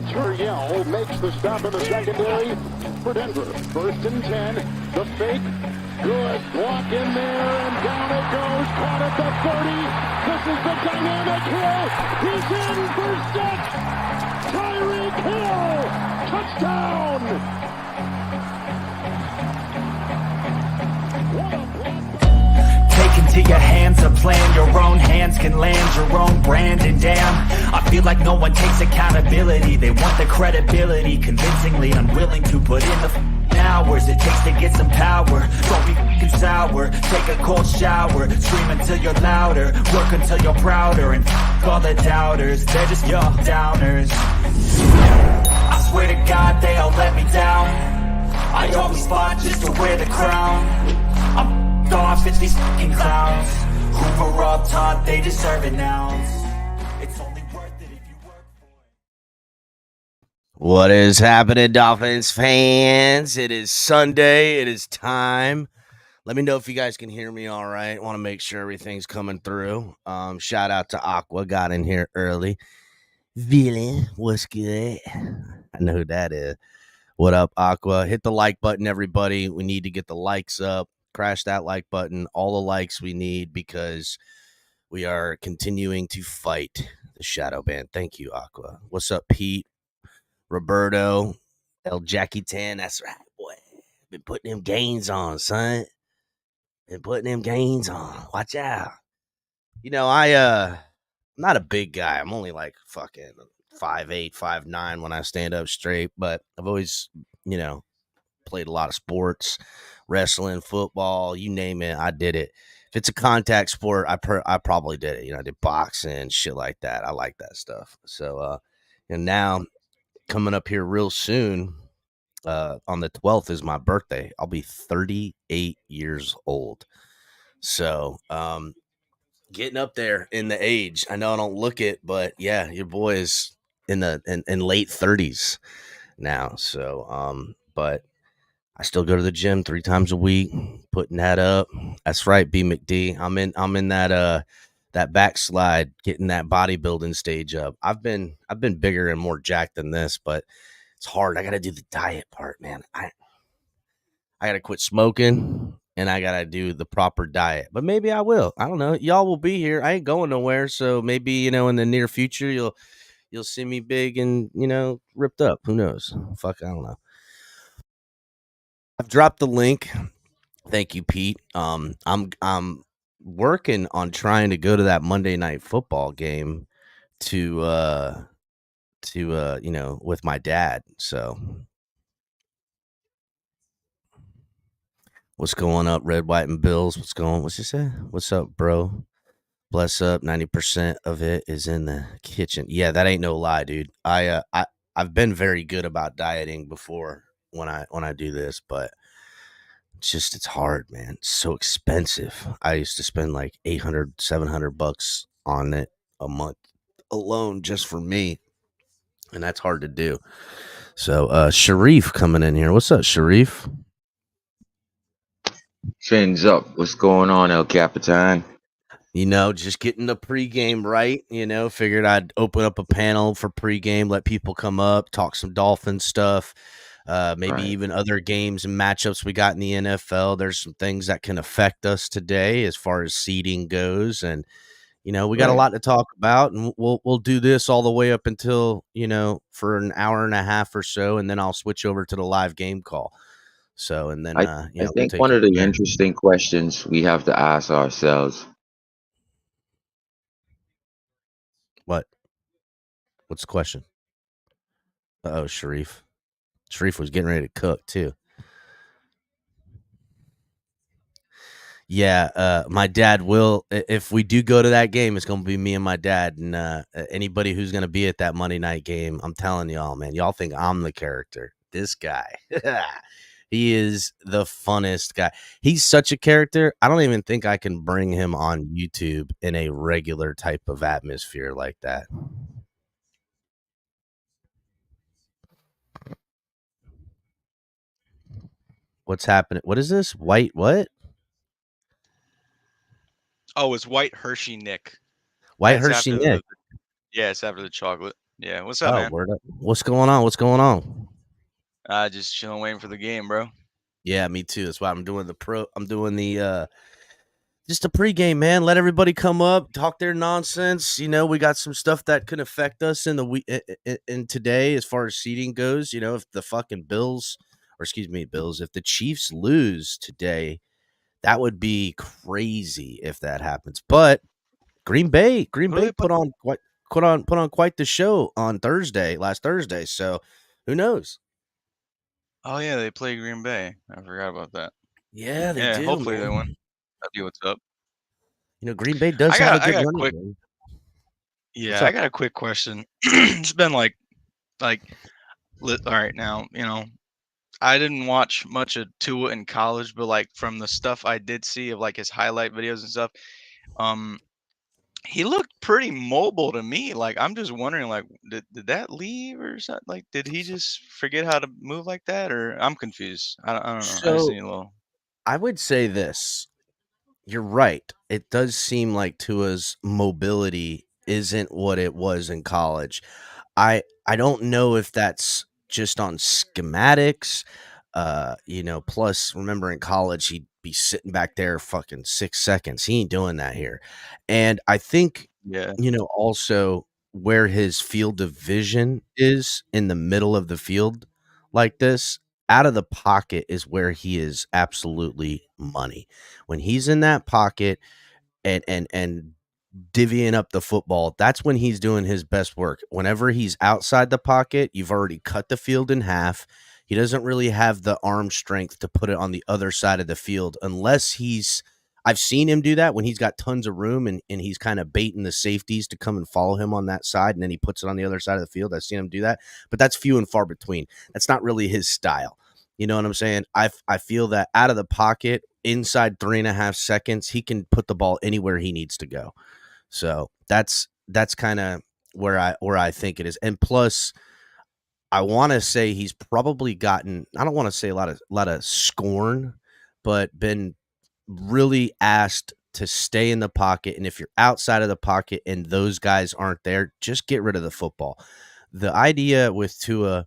Turiel makes the stop in the secondary for Denver. 1st and 10. The fake. Good block in there, and down it goes. Caught at the 30. This is the dynamic Hill. He's in for 6. Tyreek Hill. Touchdown. What a block. Take into your hands a plan. Your own hands can land your own brand. And damn, I feel like no one takes accountability. They want the credibility, convincingly unwilling to put in the hours it takes to get some power. Don't be f***ing sour. Take a cold shower. Scream until you're louder. Work until you're prouder. And f*** all the doubters, they're just your downers. I swear to God they all let me down. I always fought just to wear the crown. I'm f***ed off, it's these f***ing clowns who were all taught they deserve it now. It's only worth it if you work for it. What is happening, Dolphins fans? It is Sunday. It is time. Let me know if you guys can hear me all right. Want to make sure everything's coming through. Shout out to Aqua. Got in here early. Villain, what's good? I know who that is. What up, Aqua? Hit the like button, everybody. We need to get the likes up. Crash that like button. All the likes we need because we are continuing to fight the shadow ban. Thank you, Aqua. What's up, Pete? Roberto, El Jackie Tan, that's right, boy. Been putting them gains on, son. Been putting them gains on. Watch out. You know, I'm not a big guy. I'm only like fucking 5'8", 5'9" when I stand up straight, but I've always, played a lot of sports, wrestling, football, you name it, I did it. If it's a contact sport, I probably did it. I did boxing, shit like that. I like that stuff. So, and now coming up here real soon, on the 12th is my birthday. I'll be 38 years old. So, getting up there in the age. I know I don't look it, but yeah, your boy is in late 30s now. So, but I still go to the gym 3 times a week, putting that up. That's right, B McD. I'm in that backslide, getting that bodybuilding stage up. I've been bigger and more jacked than this, but it's hard. I got to do the diet part, man. I got to quit smoking and I got to do the proper diet. But maybe I will. I don't know. Y'all will be here. I ain't going nowhere, so maybe, in the near future you'll see me big and, ripped up. Who knows? Fuck, I don't know. I've dropped the link. Thank you, Pete. I'm working on trying to go to that Monday Night Football game to with my dad. So what's going up, Red, White, and Bills? What's you say? What's up, bro? Bless up. 90% of it is in the kitchen. Yeah, that ain't no lie, dude. I've been very good about dieting before when I do this, but it's hard, man. It's so expensive. I used to spend like $800-$700 on it a month alone just for me, and that's hard to do. So Sharif coming in here. What's up, Sharif? Fins up. What's going on, El Capitan? Just getting the pregame right. Figured I'd open up a panel for pregame, let people come up, talk some Dolphins stuff. Maybe Right. even other games and matchups we got in the NFL. There's some things that can affect us today as far as seeding goes. And, we got a Right. lot to talk about, and we'll do this all the way up until, for an hour and a half or so. And then I'll switch over to the live game call. So, and then, I we'll think take one it of the from there. interesting questions we have to ask ourselves. What's the question? Oh, Sharif was getting ready to cook too. Yeah, my dad will. If we do go to that game, it's going to be me and my dad. And anybody who's going to be at that Monday night game, I'm telling y'all, man, y'all think I'm the character. This guy, he is the funnest guy. He's such a character. I don't even think I can bring him on YouTube in a regular type of atmosphere like that. What's happening? What is this? White what? Oh, it's White Hershey Nick. White That's Hershey after Nick. Yeah, it's after the chocolate. Yeah, what's up, Oh, man? word up. What's going on? What's going on? Just chilling, waiting for the game, bro. Yeah, me too. That's why I'm doing the just a pregame, man. Let everybody come up, talk their nonsense. We got some stuff that could affect us in the week in today as far as seeding goes. If the fucking Bills, or excuse me, Bills, if the Chiefs lose today, that would be crazy if that happens. But Green Who do Bay they play? put on quite the show on last Thursday. So who knows? Oh yeah, they play Green Bay. I forgot about that. Yeah, they Yeah, do, hopefully they win. man. That'd be what's up. Green Bay does I have a got I good got a running quick game. What's yeah, I up? got a quick question. It's been like all right now, I didn't watch much of Tua in college, but like from the stuff I did see of like his highlight videos and stuff, um he looked pretty mobile to me. Like I'm just wondering, like, did that leave or something? Like, did he just forget how to move like that? Or I'm confused. I don't know. I just So need a little. I would say this. You're right. It does seem like Tua's mobility isn't what it was in college. I don't know if that's just on schematics. Plus remember in college he'd be sitting back there fucking 6 seconds. He ain't doing that here. And I think, Yeah, also where his field of vision is in the middle of the field like this, out of the pocket is where he is absolutely money. When he's in that pocket and divvying up the football, that's when he's doing his best work. Whenever he's outside the pocket, you've already cut the field in half. He doesn't really have the arm strength to put it on the other side of the field unless I've seen him do that when he's got tons of room and he's kind of baiting the safeties to come and follow him on that side, and then he puts it on the other side of the field. I've seen him do that, but that's few and far between. That's not really his style. You know what I'm saying? I feel that out of the pocket, inside 3.5 seconds, he can put the ball anywhere he needs to go. So that's kind of where I think it is. And plus, I want to say he's probably gotten, I don't want to say a lot of scorn, but been really asked to stay in the pocket. And if you're outside of the pocket and those guys aren't there, just get rid of the football. The idea with Tua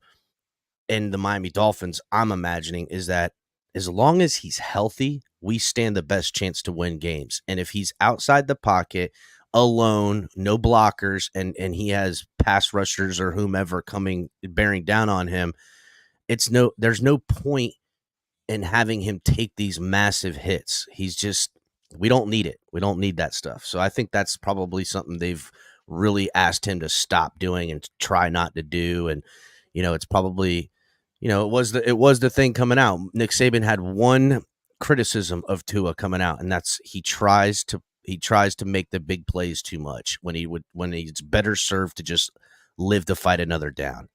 and the Miami Dolphins, I'm imagining, is that as long as he's healthy, we stand the best chance to win games. And if he's outside the pocket, alone, no blockers, and he has pass rushers or whomever coming bearing down on him, there's no point and having him take these massive hits. We don't need it. We don't need that stuff. So I think that's probably something they've really asked him to stop doing and try not to do. And, it's probably, it was the thing coming out. Nick Saban had one criticism of Tua coming out, and that's he tries to make the big plays too much when he's better served to just live to fight another down.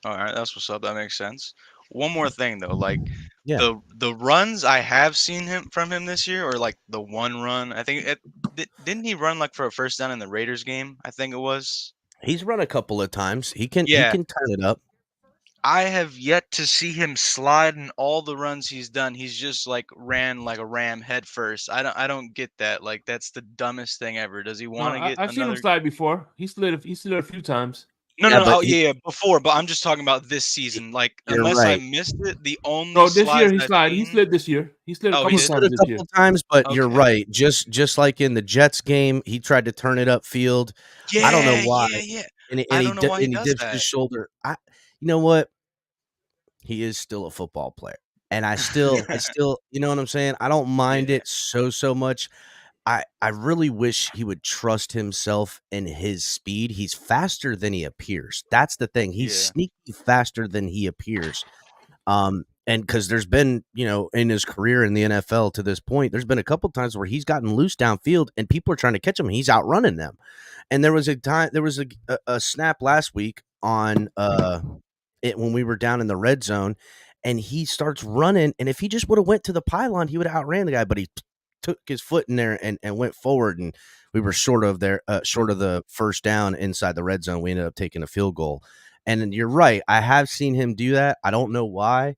all right, that's what's up. That makes sense. One more thing though, like Yeah. the runs I have seen him from him this year, or like the one run, I think didn't he run like for a first down in the Raiders game? I think it was. He's run a couple of times. He Yeah, can turn it up. I have yet to see him slide in all the runs he's done. He's just like ran like a ram head first. I don't get that. Like that's the dumbest thing ever. Does he No, want to get I've seen him another? slide before. He slid a few times. No, Yeah, no, no. but Oh yeah, yeah, before. But I'm just talking about this season. Like you're unless I right. missed it, the only No, this year slides he I've slid. He seen. slid this year. He slid a Oh, he couple He of did. slid times a this year. couple times, but you're Okay. right. Just like in the Jets game, he tried to turn it upfield. I don't know Yeah, why, yeah, yeah. and I don't know why he he does dips his that. shoulder. You know what? He is still a football player, and I still, you know what I'm saying? I don't mind Yeah, it so much. I really wish he would trust himself and his speed. He's faster than he appears. That's the thing. He's yeah. sneaky faster than he appears. And because there's been, in his career in the NFL to this point, there's been a couple times where he's gotten loose downfield and people are trying to catch him. And he's outrunning them. And there was a snap last week on it when we were down in the red zone, and he starts running. And if he just would have went to the pylon, he would have outran the guy. But he took his foot in there and went forward, and we were short of the first down inside the red zone. We ended up taking a field goal. And you're right. I have seen him do that. I don't know why.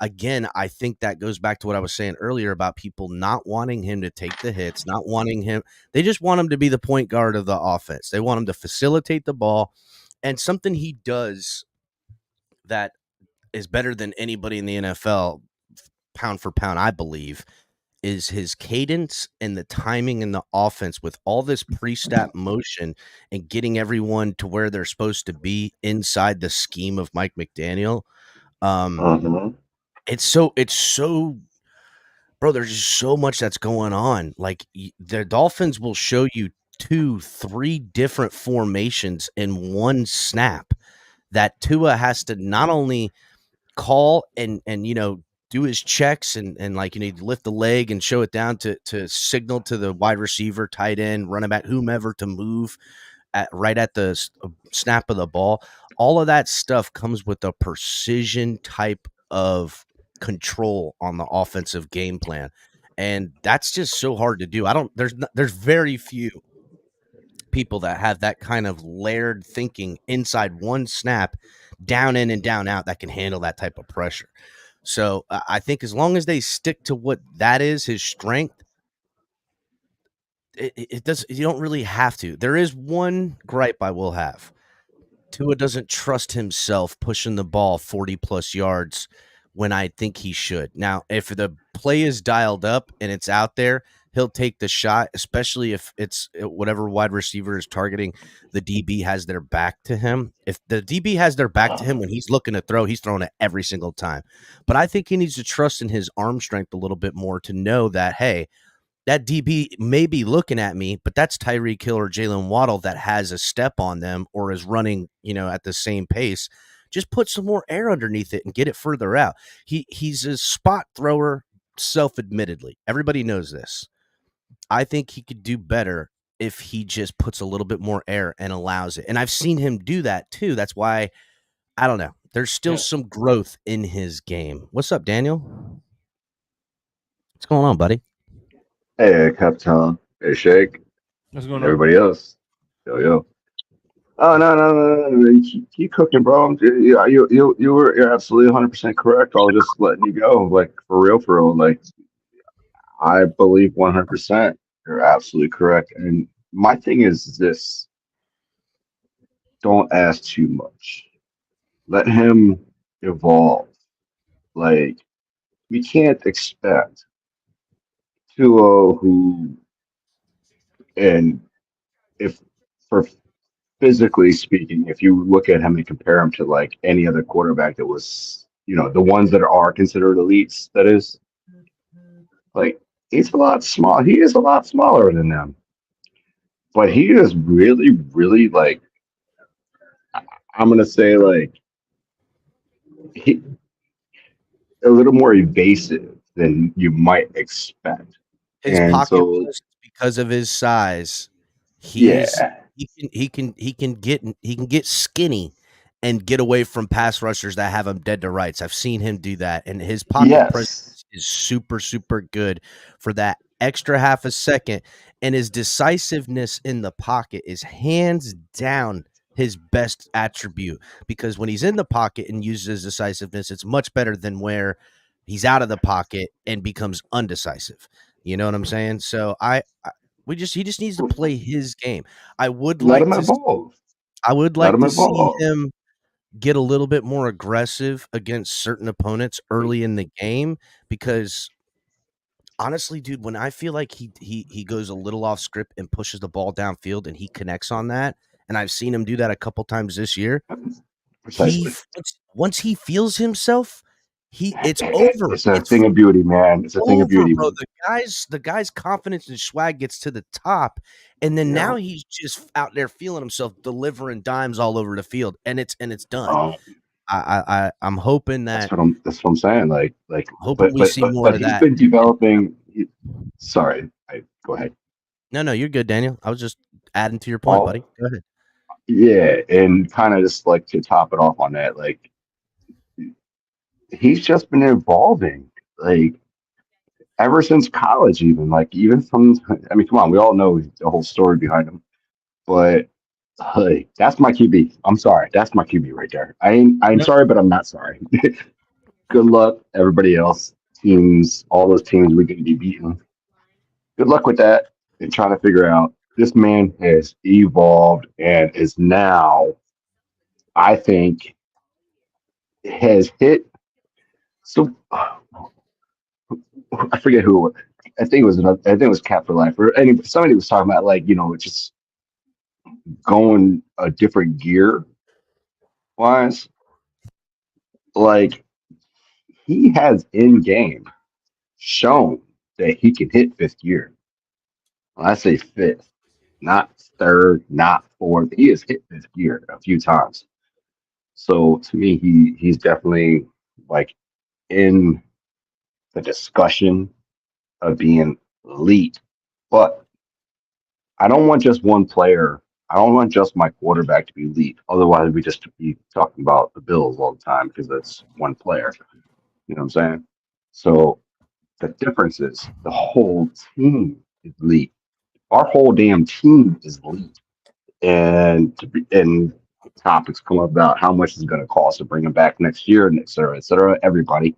again, I think that goes back to what I was saying earlier about people not wanting him to take the hits, not wanting him. They just want him to be the point guard of the offense. They want him to facilitate the ball. And something he does that is better than anybody in the NFL, pound for pound, I believe, is his cadence and the timing in the offense with all this pre-snap motion and getting everyone to where they're supposed to be inside the scheme of Mike McDaniel. It's so bro, there's just so much that's going on. Like the Dolphins will show you 2-3 different formations in one snap that Tua has to not only call and do his checks and like lift the leg and show it down to signal to the wide receiver, tight end, running back, whomever to move right at the snap of the ball. All of that stuff comes with a precision type of control on the offensive game plan, and that's just so hard to do. There's very few people that have that kind of layered thinking inside one snap, down in and down out, that can handle that type of pressure. So I think as long as they stick to what that is, his strength, it does. You don't really have to. There is one gripe I will have. Tua doesn't trust himself pushing the ball 40 plus yards when I think he should. Now, if the play is dialed up and it's out there, he'll take the shot, especially if it's whatever wide receiver is targeting. The DB has their back to him. If the DB has their back to him when he's looking to throw, he's throwing it every single time. But I think he needs to trust in his arm strength a little bit more to know that, hey, that DB may be looking at me, but that's Tyreek Hill or Jalen Waddle that has a step on them or is running, at the same pace. Just put some more air underneath it and get it further out. He's a spot thrower, self-admittedly. Everybody knows this. I think he could do better if he just puts a little bit more air and allows it. And I've seen him do that too. That's why, I don't know. There's still some growth in his game. What's up, Daniel? What's going on, buddy? Hey, Captain. Hey, Shake. What's going on? Everybody else. Yo. Oh, no. Keep cooking, bro. You're absolutely 100% correct. I was just letting you go. Like, for real. Like, I believe 100%. You're absolutely correct. And my thing is this. Don't ask too much. Let him evolve. Like, we can't expect Tua who, and if for physically speaking, if you look at him and compare him to like any other quarterback that was, the ones that are considered elites, that is, like, he's a lot small. He is a lot smaller than them, but he is really, really, like, I'm gonna say, like, he a little more evasive than you might expect. His And pocket so, presence, because of his size, he can get skinny and get away from pass rushers that have him dead to rights. I've seen him do that, and his pocket presence is super, super good for that extra half a second. And his decisiveness in the pocket is hands down his best attribute, because when he's in the pocket and uses his decisiveness, it's much better than where he's out of the pocket and becomes undecisive. You know what I'm saying? So he just needs to play his game. I would let like him to evolve. I would Let like him to see evolve. him get a little bit more aggressive against certain opponents early in the game, because honestly, dude, when I feel like he goes a little off script and pushes the ball downfield and he connects on that, and I've seen him do that a couple times this year, Precisely. once he feels himself, it's over. It's a thing of beauty, man. It's a thing of beauty, bro. man. The guy's confidence and swag gets to the top, and then now he's just out there feeling himself, delivering dimes all over the field, and it's done. I'm hoping That's that what I'm saying. Like, hoping we see more but of he's that. been developing. Sorry, go ahead. No, you're good, Daniel. I was just adding to your point, buddy. Go ahead. Yeah, and kind of just like to top it off on that, like, he's just been evolving, like, ever since college, even from. I mean, come on, we all know the whole story behind him, but like, that's my QB. I'm sorry, that's my QB right there. I'm sorry, but I'm not sorry. Good luck, everybody else. Teams, all those teams we're going to be beating. Good luck with that and trying to figure out this man has evolved and is now, I think, has hit. So I forget who. I think it was another. I think it was Cap for Life or somebody was talking about like just going a different gear wise. Like he has in game shown that he can hit fifth gear. When I say fifth, not third, not fourth. He has hit fifth gear a few times. So to me, he's definitely like in the discussion of being elite. But I don't want just one player. I don't want just my quarterback to be elite. Otherwise, we just be talking about the Bills all the time because that's one player. You know what I'm saying? So the difference is the whole team is elite. Our whole damn team is elite. And topics come up about how much it's going to cost to bring him back next year, and et cetera, et cetera. Everybody,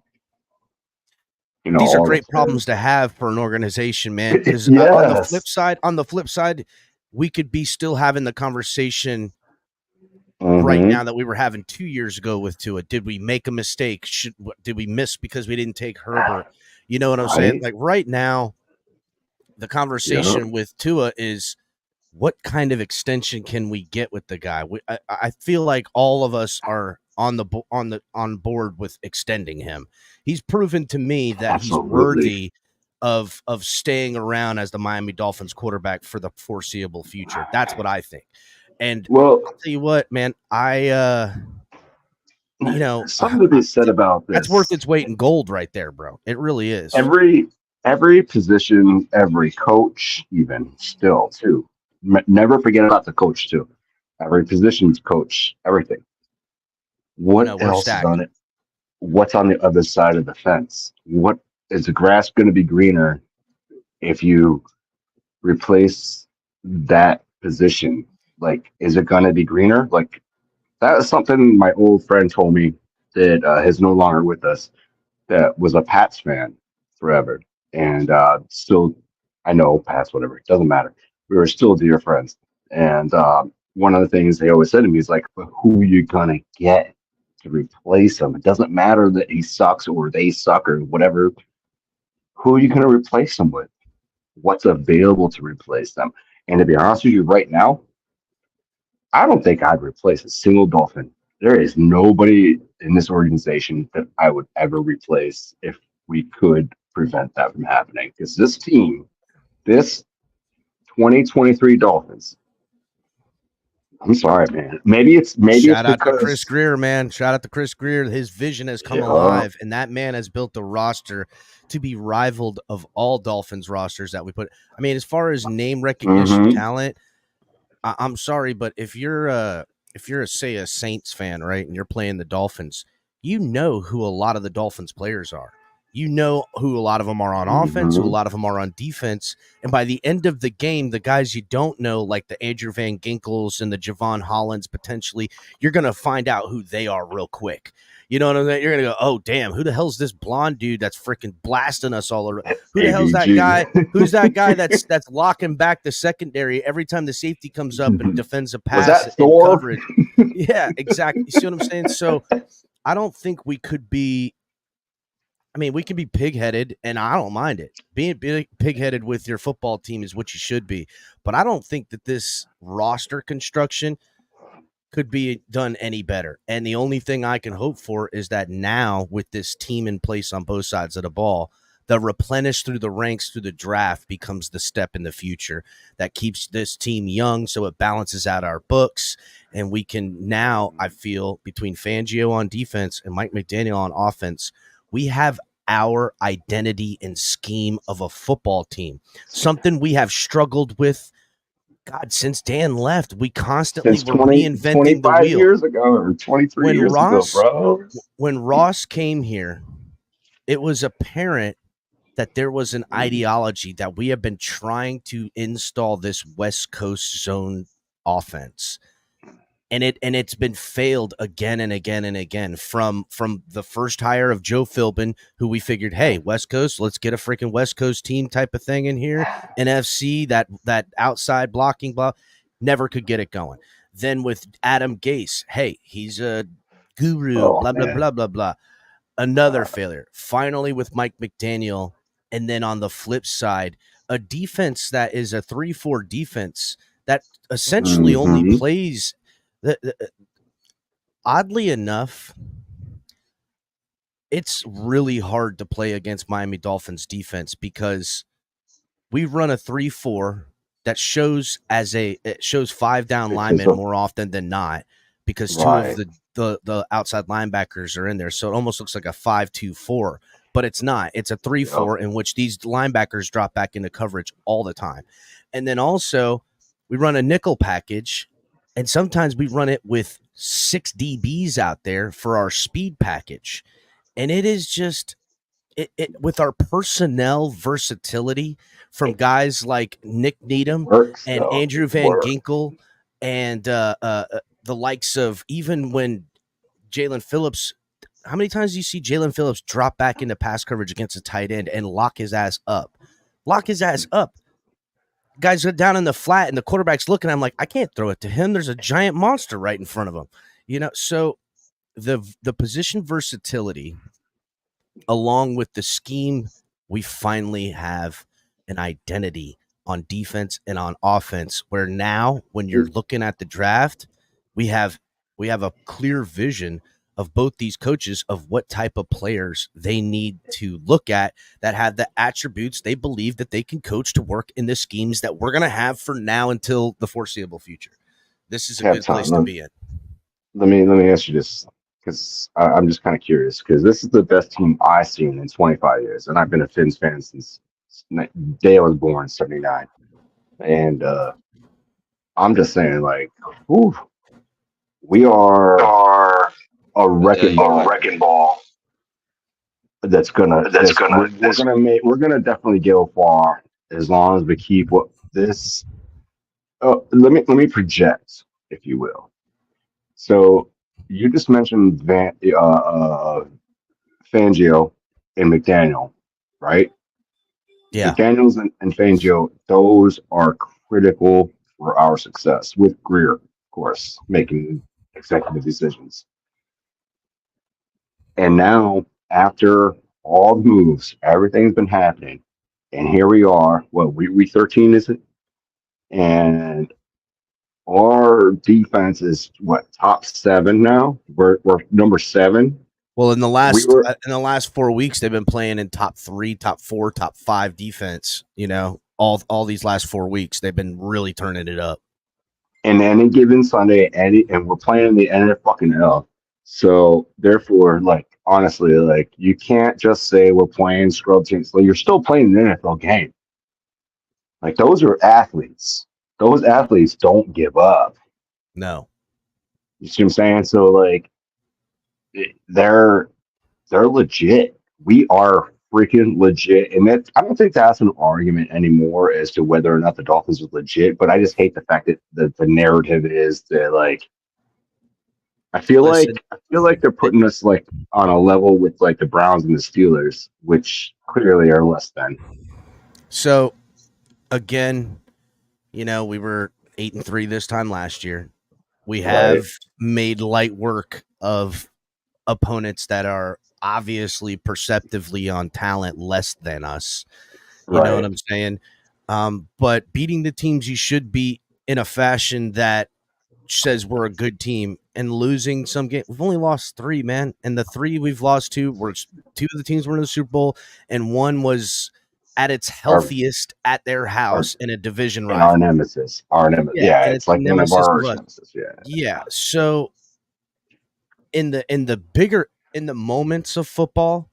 These are all great this. problems to have for an organization, man. Because Yes. on the flip side, we could be still having the conversation right Mm-hmm. now that we were having 2 years ago with Tua. Did we make a mistake? Did we miss because we didn't take Herbert? You know what I'm saying? Right. Like right now, the Yeah. conversation with Tua is what kind of extension can we get with the guy? I feel like all of us are on board with extending him. He's proven to me that he's Absolutely. worthy of staying around as the Miami Dolphins quarterback for the foreseeable future. That's what I think. And Well, I'll tell you what, man, something to be said about that's worth this. its weight in gold right there, bro. It really is. Every position, every coach, even still too. Never forget about the coach too. Every position's coach, everything. What We're else is stacked. on it? What's on the other side of the fence? What is the grass going to be greener if you replace that position? Like, is it going to be greener? Like, that is something my old friend told me that is no longer with us. That was a Pats fan forever, and still, I know Pats, whatever, it doesn't matter. We were still dear friends, and one of the things they always said to me is like, "But who are you gonna get to replace him? It doesn't matter that he sucks or they suck or whatever. Who are you gonna replace him with? What's available to replace them?" And to be honest with you, right now, I don't think I'd replace a single Dolphin. There is nobody in this organization that I would ever replace if we could prevent that from happening. Because this team, this 2023 Dolphins, I'm sorry, man. Maybe it's Shout out to Chris because Greer, man. Shout out to Chris Greer. His vision has come yeah, alive, and that man has built a roster to be rivaled of all Dolphins rosters that we put. I mean, as far as name recognition mm-hmm, talent, I'm sorry, but if you're say a Saints fan, right, and you're playing the Dolphins, you know who a lot of the Dolphins players are. You know who a lot of them are on offense, who a mm-hmm. lot of them are on defense, and by the end of the game, the guys you don't know, like the Andrew Van Ginkels and the Javon Hollands, potentially, you're gonna find out who they are real quick. You know what I'm saying? You're gonna go, oh damn, who the hell's this blonde dude that's freaking blasting us all over? Who the hell's that guy? Who's that guy that's locking back the secondary every time the safety comes up and defends a pass Was that in Thor? coverage? Yeah, exactly. You see what I'm saying? So I don't think we could be. I mean, we can be pig-headed, and I don't mind it. Being pig-headed with your football team is what you should be. But I don't think that this roster construction could be done any better. And the only thing I can hope for is that now, with this team in place on both sides of the ball, the replenish through the ranks through the draft becomes the step in the future that keeps this team young, so it balances out our books. And we can now, I feel, between Fangio on defense and Mike McDaniel on offense, we have our identity and scheme of a football team, something we have struggled with, God, since Dan left. We constantly Since were reinventing 25 the wheel. years ago or 23 years ago, bro. When Ross came here, it was apparent that there was an ideology that we have been trying to install this West Coast zone offense. and it's been failed again and again and again from the first hire of Joe Philbin, who we figured, hey, West Coast, let's get a freaking West Coast team type of thing in here. NFC, that outside blocking block, never could get it going. Then with Adam Gase, hey, he's a guru, Oh blah blah man, blah blah blah. Another failure. Finally with Mike McDaniel, and then on the flip side, a defense that is a 3-4 defense that essentially only hmm plays oddly enough, it's really hard to play against Miami Dolphins defense because we run a 3-4 that shows it shows 5 down because linemen of more often than not, because two of right. the outside linebackers are in there. So it almost looks like a 5-2-4, but it's not. It's a Yep. 3-4 in which these linebackers drop back into coverage all the time. And then also we run a nickel package, and sometimes we run it with 6 DBs out there for our speed package. And it is just it with our personnel versatility from It guys like Nick Needham works and though. Andrew It Van works. Ginkel and the likes of, even when Jalen Phillips, how many times do you see Jalen Phillips drop back into pass coverage against a tight end and lock his ass up? Lock his ass up. Guys are down in the flat and the quarterback's looking. I'm like, I can't throw it to him. There's a giant monster right in front of him. So the position versatility along with the scheme, we finally have an identity on defense and on offense, where now when you're looking at the draft, we have a clear vision of both these coaches of what type of players they need to look at that have the attributes they believe that they can coach to work in the schemes that we're going to have for now until the foreseeable future. This is a good place to be in. Let me ask you this, because I'm just kind of curious, because this is the best team I've seen in 25 years, and I've been a Finns fan since the day I was born, 79. And I'm just saying, like, whew, we are a wrecking ball we're gonna definitely go far as long as we keep what this. Oh, let me project, if you will. So you just mentioned Fangio and McDaniel, right? Yeah. McDaniels and Fangio, those are critical for our success, with Greer, of course, making executive decisions. And now, after all the moves, everything's been happening, and here we are. Well, we 13, is it? And our defense is what, top 7 now? We're number 7. Well, in the We were last 4 weeks, they've been playing in top 3, top 4, top 5 defense. All these last 4 weeks, they've been really turning it up. in any given Sunday, and we're playing the NFL. So therefore, like, honestly, like, you can't just say we're playing scrub teams. Like, you're still playing an NFL game. Like, those are athletes. Those athletes don't give up. No. You see what I'm saying? So, like, they're legit. We are freaking legit, and I don't think that's an argument anymore as to whether or not the Dolphins are legit. But I just hate the fact that the narrative is that, like, I feel Listen, like they're putting us, like, on a level with, like, the Browns and the Steelers, which clearly are less than. So again, we were 8-3 this time last year. We have Right. made light work of opponents that are obviously perceptively on talent less than us. You know what I'm saying? But beating the teams you should beat in a fashion that says we're a good team, and losing some game. We've only lost 3, man. And the 3 we've lost to were 2 of the teams were in the Super Bowl, and one was at its healthiest at their house in a division And our rival. nemesis. Yeah, Yeah, and it's like one of nemesis our was. nemesis. Yeah. Yeah. So in the moments of football,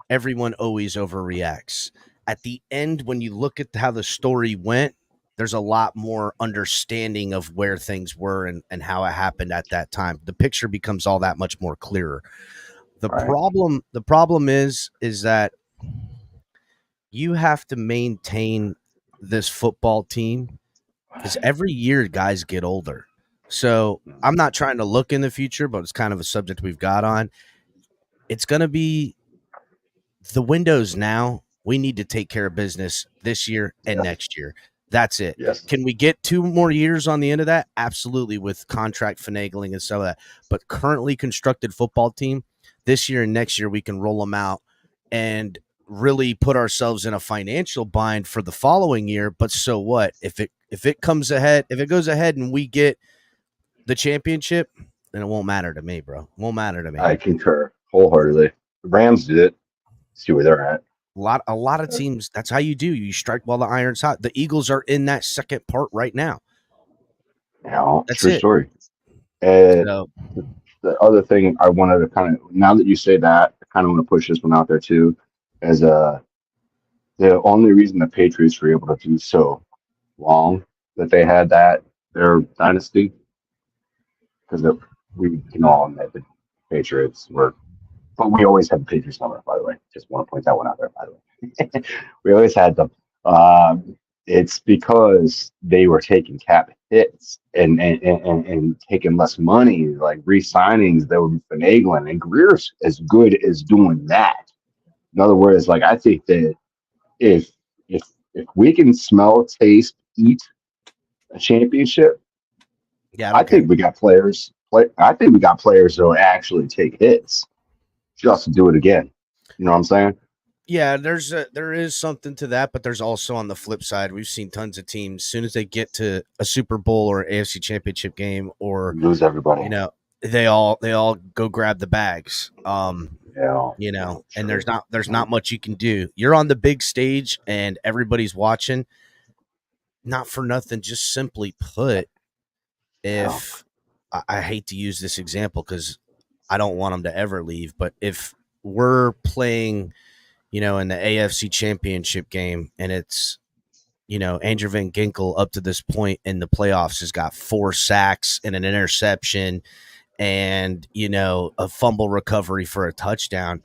everyone always overreacts. At the end, when you look at how the story went, there's a lot more understanding of where things were and how it happened at that time. The picture becomes all that much more clearer. The problem is that you have to maintain this football team because every year guys get older. So I'm not trying to look in the future, but it's kind of a subject we've got on. It's going to be the windows now. We need to take care of business this year and Yes. next year. That's it. Yes. Can we get 2 more years on the end of that? Absolutely, with contract finagling and some of that. But currently constructed football team, this year and next year, we can roll them out and really put ourselves in a financial bind for the following year. But so what? If it comes ahead, if it goes ahead and we get the championship, then it won't matter to me, bro. It won't matter to me. I concur wholeheartedly. The Rams did it. See where they're at. A lot of teams, that's how you do. You strike while the iron's hot. The Eagles are in that second part right now. That's True it. story. And So, the other thing I wanted to kind of, now that you say that, I kind of want to push this one out there too, as the only reason the Patriots were able to do so long that they had their dynasty, because we can all admit the Patriots were, but we always had the Patriots number, by the way. Just want to point that one out there, by the way. We always had them. It's because they were taking cap hits and taking less money, like re-signings. They were finagling, and Greer's as good as doing that. In other words, like, I think that if we can smell, taste, eat a championship, yeah, I think we got players. I think we got players that will actually take hits just to do it again. You know what I'm saying? Yeah, there is something to that, but there's also on the flip side, we've seen tons of teams, as soon as they get to a Super Bowl or AFC Championship game, or Lose everybody. they all go grab the bags. Yeah. And there's not much you can do. You're on the big stage and everybody's watching. Not for nothing, just simply put, if I hate to use this example because I don't want them to ever leave, but if we're playing, in the AFC Championship game and it's, Andrew Van Ginkel up to this point in the playoffs has got 4 sacks and an interception and, a fumble recovery for a touchdown.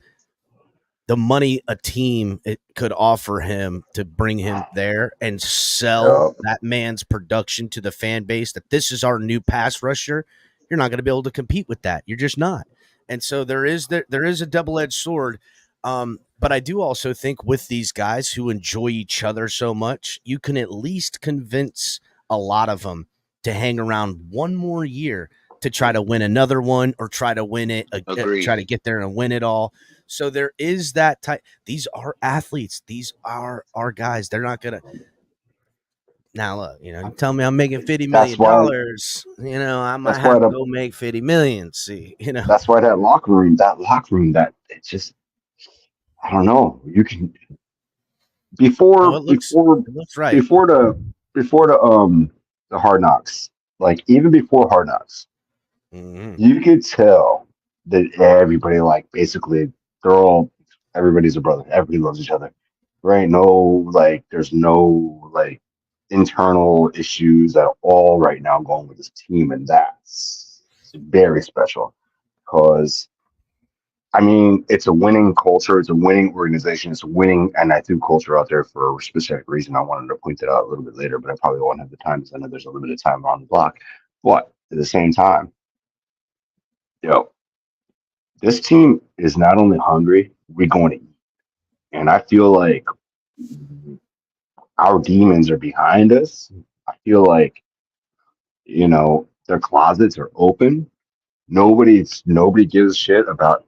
The money a team it could offer him to bring him there and sell that man's production to the fan base that this is our new pass rusher, you're not going to be able to compete with that. You're just not. And so there is a double-edged sword. But I do also think with these guys who enjoy each other so much, you can at least convince a lot of them to hang around one more year to try to win another one or try to win it, try to get there and win it all. So there is that type. These are athletes. These are our guys. They're not going to. Now, look, you tell me I'm making $50 million. I might have to go make 50 million. See, That's why that locker room, that it's just, I don't know. You can before the Hard Knocks, like even before Hard Knocks, you could tell that everybody, like, basically everybody's a brother. Everybody loves each other. Right? There's no internal issues at all right now going with this team, and that's very special because, I mean, it's a winning culture. It's a winning organization. It's a winning, and I threw culture out there for a specific reason. I wanted to point that out a little bit later, but I probably won't have the time because I know there's a little bit of time on the block. But at the same time, this team is not only hungry, we're going to eat. And I feel like our demons are behind us. I feel like, their closets are open. Nobody gives a shit about,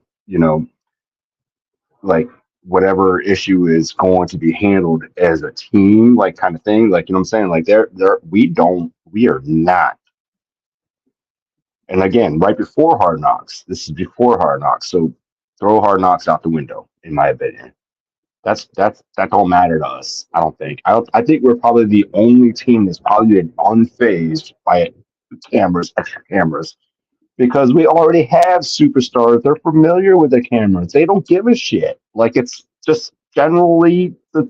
whatever issue is going to be handled as a team, kind of thing. You know what I'm saying? We are not. And again, right before Hard Knocks, this is before Hard Knocks. So throw Hard Knocks out the window, in my opinion. That don't matter to us. I don't think. I think we're probably the only team that's probably been unfazed by extra cameras, because we already have superstars. They're familiar with the cameras. They don't give a shit. It's just generally the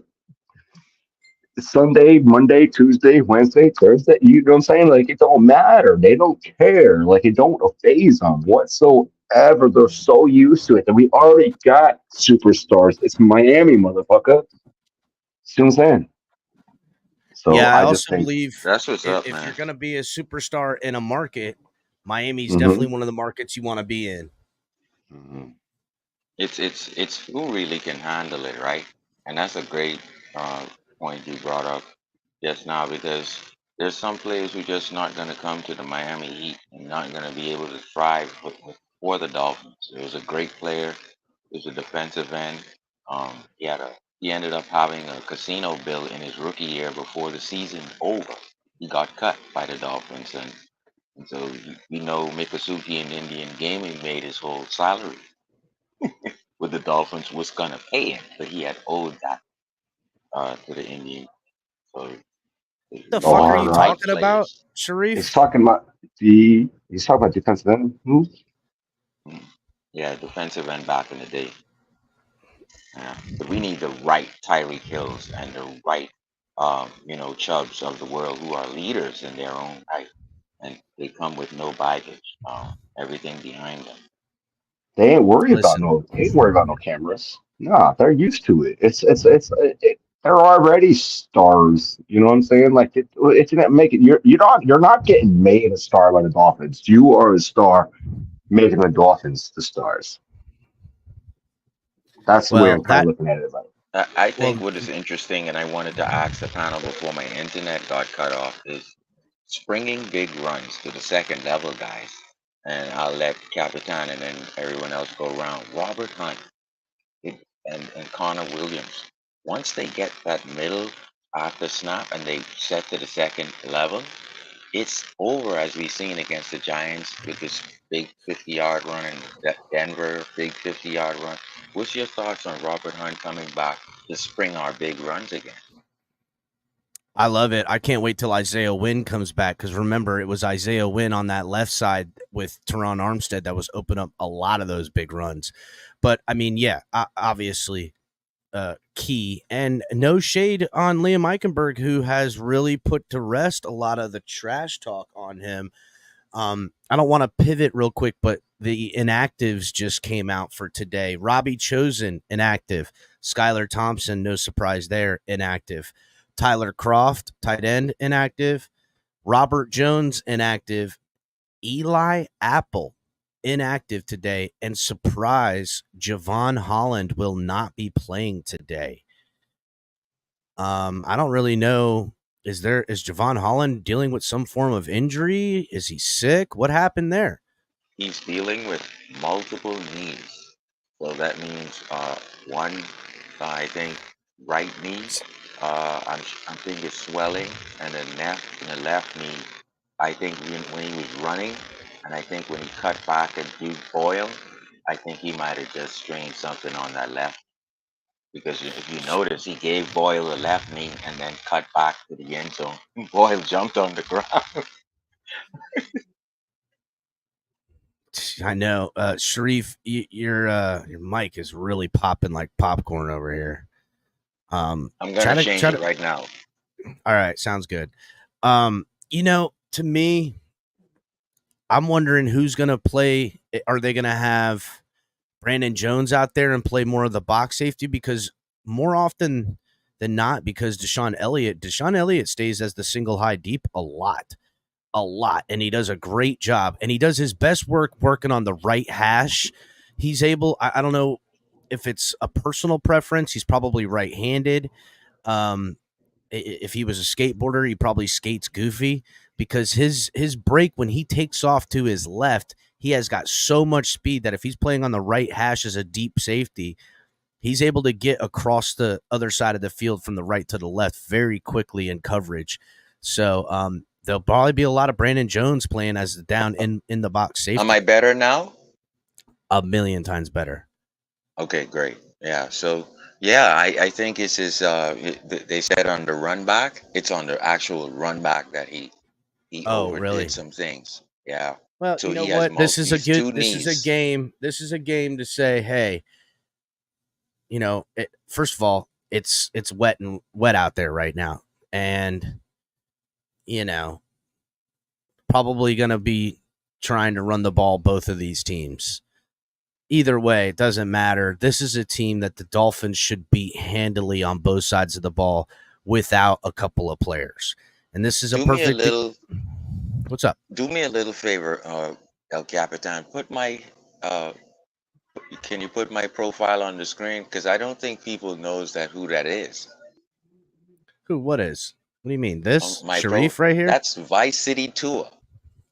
Sunday, Monday, Tuesday, Wednesday, Thursday. You know what I'm saying? It don't matter. They don't care. It don't faze them whatsoever. They're so used to it that we already got superstars. It's Miami, motherfucker. See what I'm saying? So Yeah, I I just also think, believe That's what's up, if man. you're going to be a superstar in a market, Miami's hmm definitely one of the markets you want to be in. It's who really can handle it, right? And that's a great uh, point you brought up just now, because there's some players who just not going to come to the Miami Heat and not going to be able to thrive for the Dolphins. It was a great player. He was a defensive end. He ended up having a casino bill in his rookie year before the season over. He got cut by the Dolphins, and so we know Mikasuki and Indian Gaming made his whole salary with the Dolphins was gonna pay him, but he had owed that to the Indian. So The you fuck are want all you the right. right talking about, players. He's Sharif? talking about defensive end moves. Mm. Yeah, defensive end back in the day. Yeah. But we need the right Tyreek Hills and the right, Chubbs of the world who are leaders in their own right, and they come with no baggage, everything behind them. They ain't worried about Listen, no. They ain't worried about no cameras. Nah, they're used to it. They're already stars. You know what I'm saying? Like it's gonna make it. You're not getting made a star by the Dolphins. You are a star making the Dolphins the stars. That's the way well I'm kind of that looking at it. I think well what is interesting, and I wanted to ask the panel before my internet got cut off, is springing big runs to the second level, guys. And I'll let Capitan and then everyone else go around. Robert Hunt and Connor Williams, once they get that middle after snap and they set to the second level, it's over, as we've seen against the Giants with this big 50-yard run, and Denver big 50-yard run. What's your thoughts on Robert Hunt coming back to spring our big runs again? I love it. I can't wait till Isaiah Wynn comes back, because remember, it was Isaiah Wynn on that left side with Teron Armstead that was open up a lot of those big runs. But I mean, yeah, obviously key, and no shade on Liam Eichenberg, who has really put to rest a lot of the trash talk on him. I don't want to pivot real quick, but the inactives just came out for today. Robbie Chosen, inactive. Skylar Thompson, no surprise there, inactive. Tyler Croft, tight end, inactive. Robert Jones, inactive. Eli Apple, inactive today. And surprise, Javon Holland will not be playing today. I don't really know. Is Javon Holland dealing with some form of injury? Is he sick? What happened there? He's dealing with multiple knees. So that means one, I think, right knee. I'm thinking swelling, and the left knee. I think when he was running, and I think when he cut back at Duke Boyle, I think he might have just strained something on that left. Because if you notice, he gave Boyle a left knee and then cut back to the end zone. Boyle jumped on the ground. I know, Sharif, your mic is really popping like popcorn over here. I'm Try gonna to change try it to. right now. All right, sounds good. To me, I'm wondering who's gonna play. Are they gonna have Brandon Jones out there and play more of the box safety? Because more often than not, because Deshaun Elliott stays as the single high deep a lot, and he does a great job, and he does his best work working on the right hash. He's able. I don't know if it's a personal preference. He's probably right-handed. Um, if he was a skateboarder, he probably skates goofy, because his break when he takes off to his left, he has got so much speed that if he's playing on the right hash as a deep safety, he's able to get across the other side of the field from the right to the left very quickly in coverage. So there'll probably be a lot of Brandon Jones playing as the down in the box Am I safety. better now? A million times better. Okay, great. Yeah. So yeah, I think it's his. They said on the run back, it's on the actual run back that he Oh, overdid really? some things. Yeah. Well, So you know he has what? he's two knees. This is a game to say, hey, first of all, it's wet out there right now, and you know, probably going to be trying to run the ball, both of these teams. Either way, it doesn't matter. This is a team that the Dolphins should beat handily on both sides of the ball without a couple of players. And this is a Do me a perfect. little, What's up? do me a little favor, El Capitan. Put my, uh, can you put my profile on the screen? Because I don't think people knows that who that is. Who? What is? What do you mean? This My Sharif right here? That's Vice City Tour.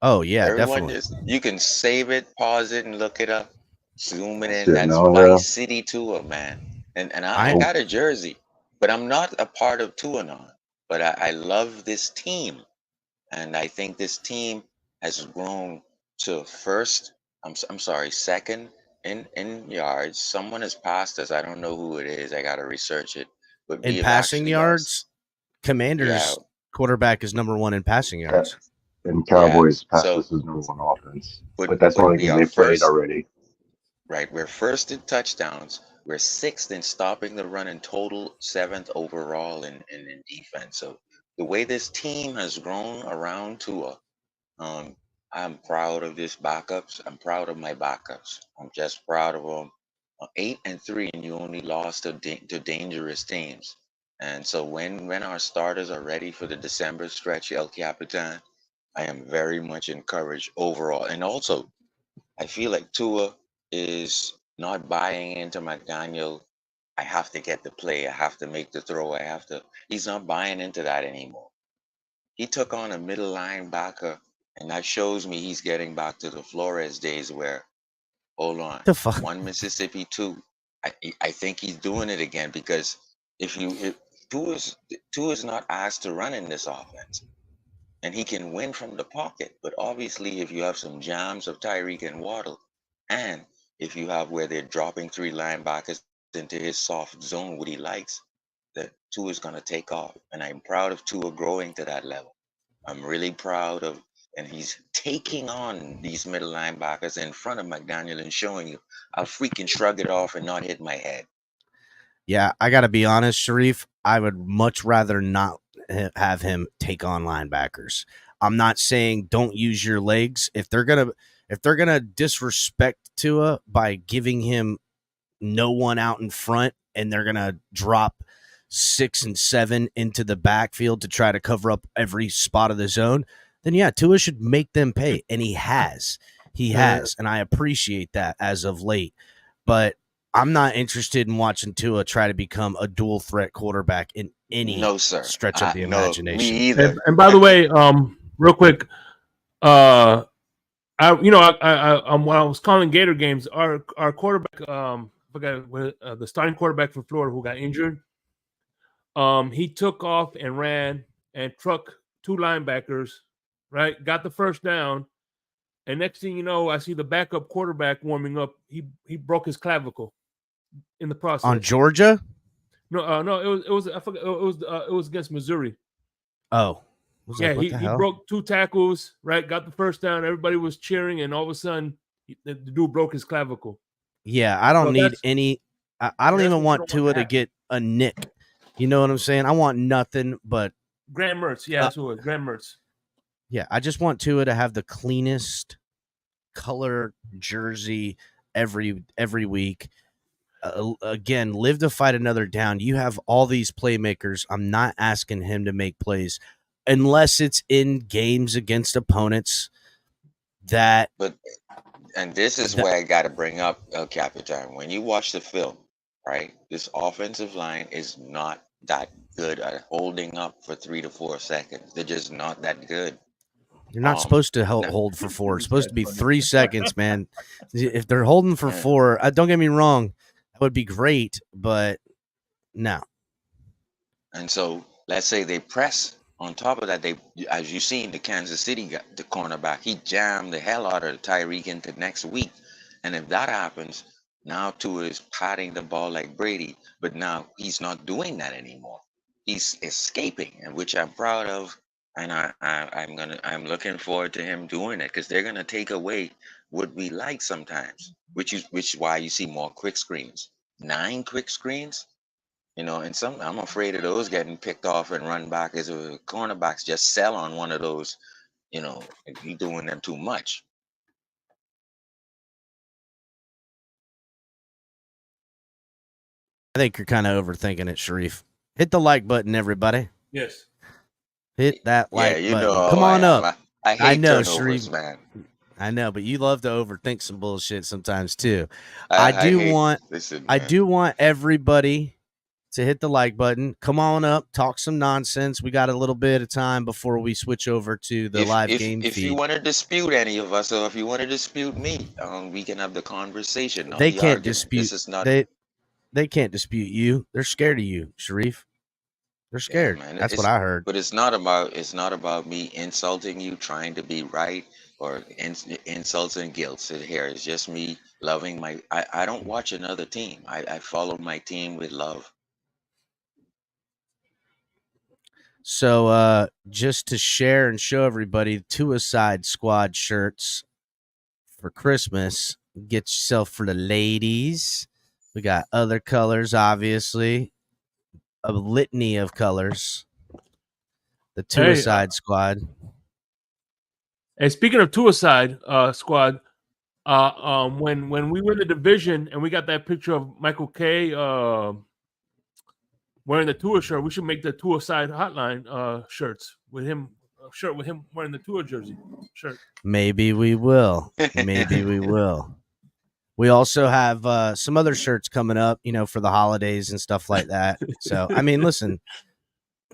Oh yeah, Everyone definitely. just, you can save it, pause it, and look it up. Zoom it I in. see it That's now, Vice yeah. City Tour, man. And I I Oh, got a jersey, but I'm not a part of Tuanon. But I love this team, and I think this team has grown to first. I'm sorry, second in yards. Someone has passed us. I don't know who it is. I gotta research it. But we in have passing actually yards, yeah, Commanders quarterback is number 1 in passing Ca- yards. and yeah. Cowboys pass So, this is number one offense. but But that's but only we because are they played first. already. Right, we're first in touchdowns. We're sixth in stopping the run in total, seventh overall in defense. So the way this team has grown around Tua, um, I'm proud of this backups. I'm proud of my backups. I'm just proud of them. 8-3, and you only lost to dangerous teams. And so when our starters are ready for the December stretch, El Capitan, I am very much encouraged overall. And also, I feel like Tua is not buying into McDaniel. I have to get the play. I have to make the throw. I have to. He's not buying into that anymore. He took on a middle linebacker, and that shows me he's getting back to the Flores days where, hold on, The fuck? one Mississippi, two. I think he's doing it again because if Tua is not asked to run in this offense, and he can win from the pocket. But obviously, if you have some jams of Tyreek and Waddle, and if you have where they're dropping three linebackers into his soft zone, what he likes, that Tua is going to take off. And I'm proud of Tua growing to that level. I'm really proud of, and he's taking on these middle linebackers in front of McDaniel and showing you, I'll freaking shrug it off and not hit my head. Yeah, I got to be honest, Sharif. I would much rather not have him take on linebackers. I'm not saying don't use your legs. If they're gonna disrespect Tua by giving him no one out in front, and they're gonna drop 6 and 7 into the backfield to try to cover up every spot of the zone, then yeah, Tua should make them pay, and he has. He has, and I appreciate that as of late. But I'm not interested in watching Tua try to become a dual threat quarterback in any No, sir. stretch of the No, me imagination. either. And by the way, real quick, when I was calling Gator games, our quarterback, forgot the starting quarterback for Florida who got injured. He took off and ran and trucked two linebackers, right? Got the first down, and next thing you know, I see the backup quarterback warming up. He broke his clavicle in the process. On Georgia? No, it was I forgot, it was against Missouri. Oh. Yeah, Like, what he the hell? broke two tackles, right? Got the first down. Everybody was cheering, and all of a sudden, the dude broke his clavicle. Yeah, I don't So need that's- any. I don't that's even what you want don't want Tua to to happen. get a nick. You know what I'm saying? I want nothing but Graham Mertz, yeah, that's who it was. Graham Mertz. yeah. I just want Tua to have the cleanest color jersey every week. Again, live to fight another down. You have all these playmakers. I'm not asking him to make plays unless it's in games against opponents that. But and this is that where I got to bring up El Capitan. When you watch the film, right, this offensive line is not that good at holding up for 3 to 4 seconds. They're just not that good. you're not supposed to No, hold for 4. It's supposed to be 3 seconds, man. If they're holding for yeah. 4, don't get me wrong, that would be great, but no. And so let's say they press. On top of that, they, as you seen, the Kansas City the cornerback, he jammed the hell out of Tyreek into next week. And if that happens, now Tua is patting the ball like Brady, but now he's not doing that anymore. He's escaping, and which I'm proud of. And I'm looking forward to him doing it because they're gonna take away what we like sometimes, which is why you see more quick screens. 9 quick screens, and some I'm afraid of those getting picked off and run back as a cornerbacks just sell on one of those, if you're doing them too much. I think you're kind of overthinking it, Sharif. Hit the like button, everybody. Yes. Hit that Yeah, like you know button. how Come I on am. up. I hate know, turnovers, Sharif. man. I know, but you love to overthink some bullshit sometimes too. I hate. Listen, I man. do want everybody to hit the like button. Come on up, talk some nonsense. We got a little bit of time before we switch over to the live game If you feed. want to dispute any of us, or if you want to dispute me, we can have the conversation, not They the can't argument. dispute This is not. they can't dispute you. They're scared of you, Sharif. They're Yeah, scared. man. That's what I heard. But it's not about me insulting you, trying to be right, or insulting guilt. So here, it's just me loving my. I don't watch another team. I follow my team with love. So just to share and show everybody, Suicide Squad shirts for Christmas. Get yourself for the ladies. We got other colors, obviously. A litany of colors. The Suicide Squad. And speaking of Suicide Squad, when we were in the division and we got that picture of Michael K wearing the tour shirt, we should make the Suicide Hotline shirts with him. Shirt with him wearing the tour jersey shirt. Maybe we will. Maybe we will. We also have some other shirts coming up, for the holidays and stuff like that. So, I mean, listen,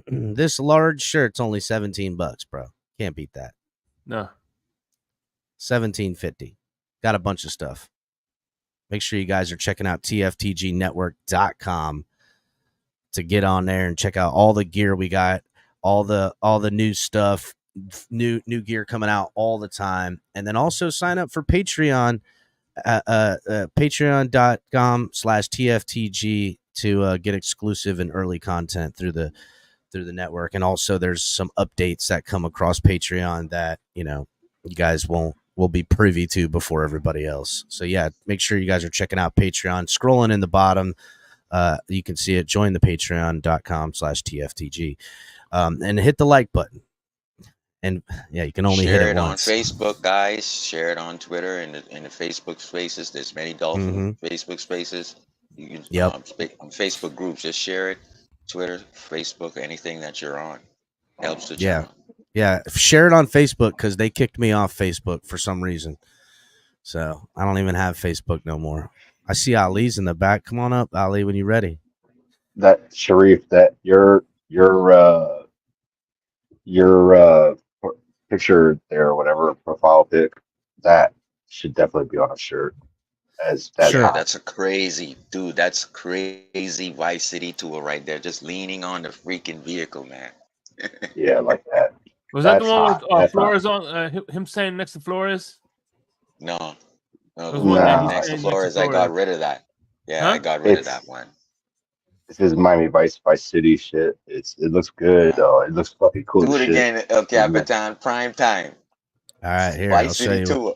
this large shirt's only $17, bro. Can't beat that. No. $17.50. Got a bunch of stuff. Make sure you guys are checking out TFTGnetwork.com to get on there and check out all the gear we got, all the new stuff, new gear coming out all the time. And then also sign up for Patreon, patreon.com/TFTG to get exclusive and early content through the network. And also there's some updates that come across Patreon that, you guys will be privy to before everybody else. So yeah, make sure you guys are checking out Patreon. Scrolling in the bottom, you can see it. Join the patreon.com/TFTG and hit the like button. And yeah, you can only hit it once. Share it on Facebook, guys. Share it on Twitter and in the Facebook spaces. There's many Dolphin Facebook spaces. You can on Facebook groups. Just share it. Twitter, Facebook, anything that you're on helps the channel. Yeah, share it on Facebook because they kicked me off Facebook for some reason. So I don't even have Facebook no more. I see Ali's in the back. Come on up, Ali, when you're ready. That Sharif, that your picture there, or whatever profile pic, that should definitely be on a shirt. Sure. That's a crazy dude. That's crazy Vice City tour right there. Just leaning on the freaking vehicle, man. Yeah, like that. Was that the one with Flores on him standing next to Flores? No. Next to Flores, I got rid of that. Yeah, Huh? I got rid of that one. This is Miami Vice City shit. It looks good though. It looks fucking cool. Do it again, El Capitan, prime time. All right, here Vice City tour.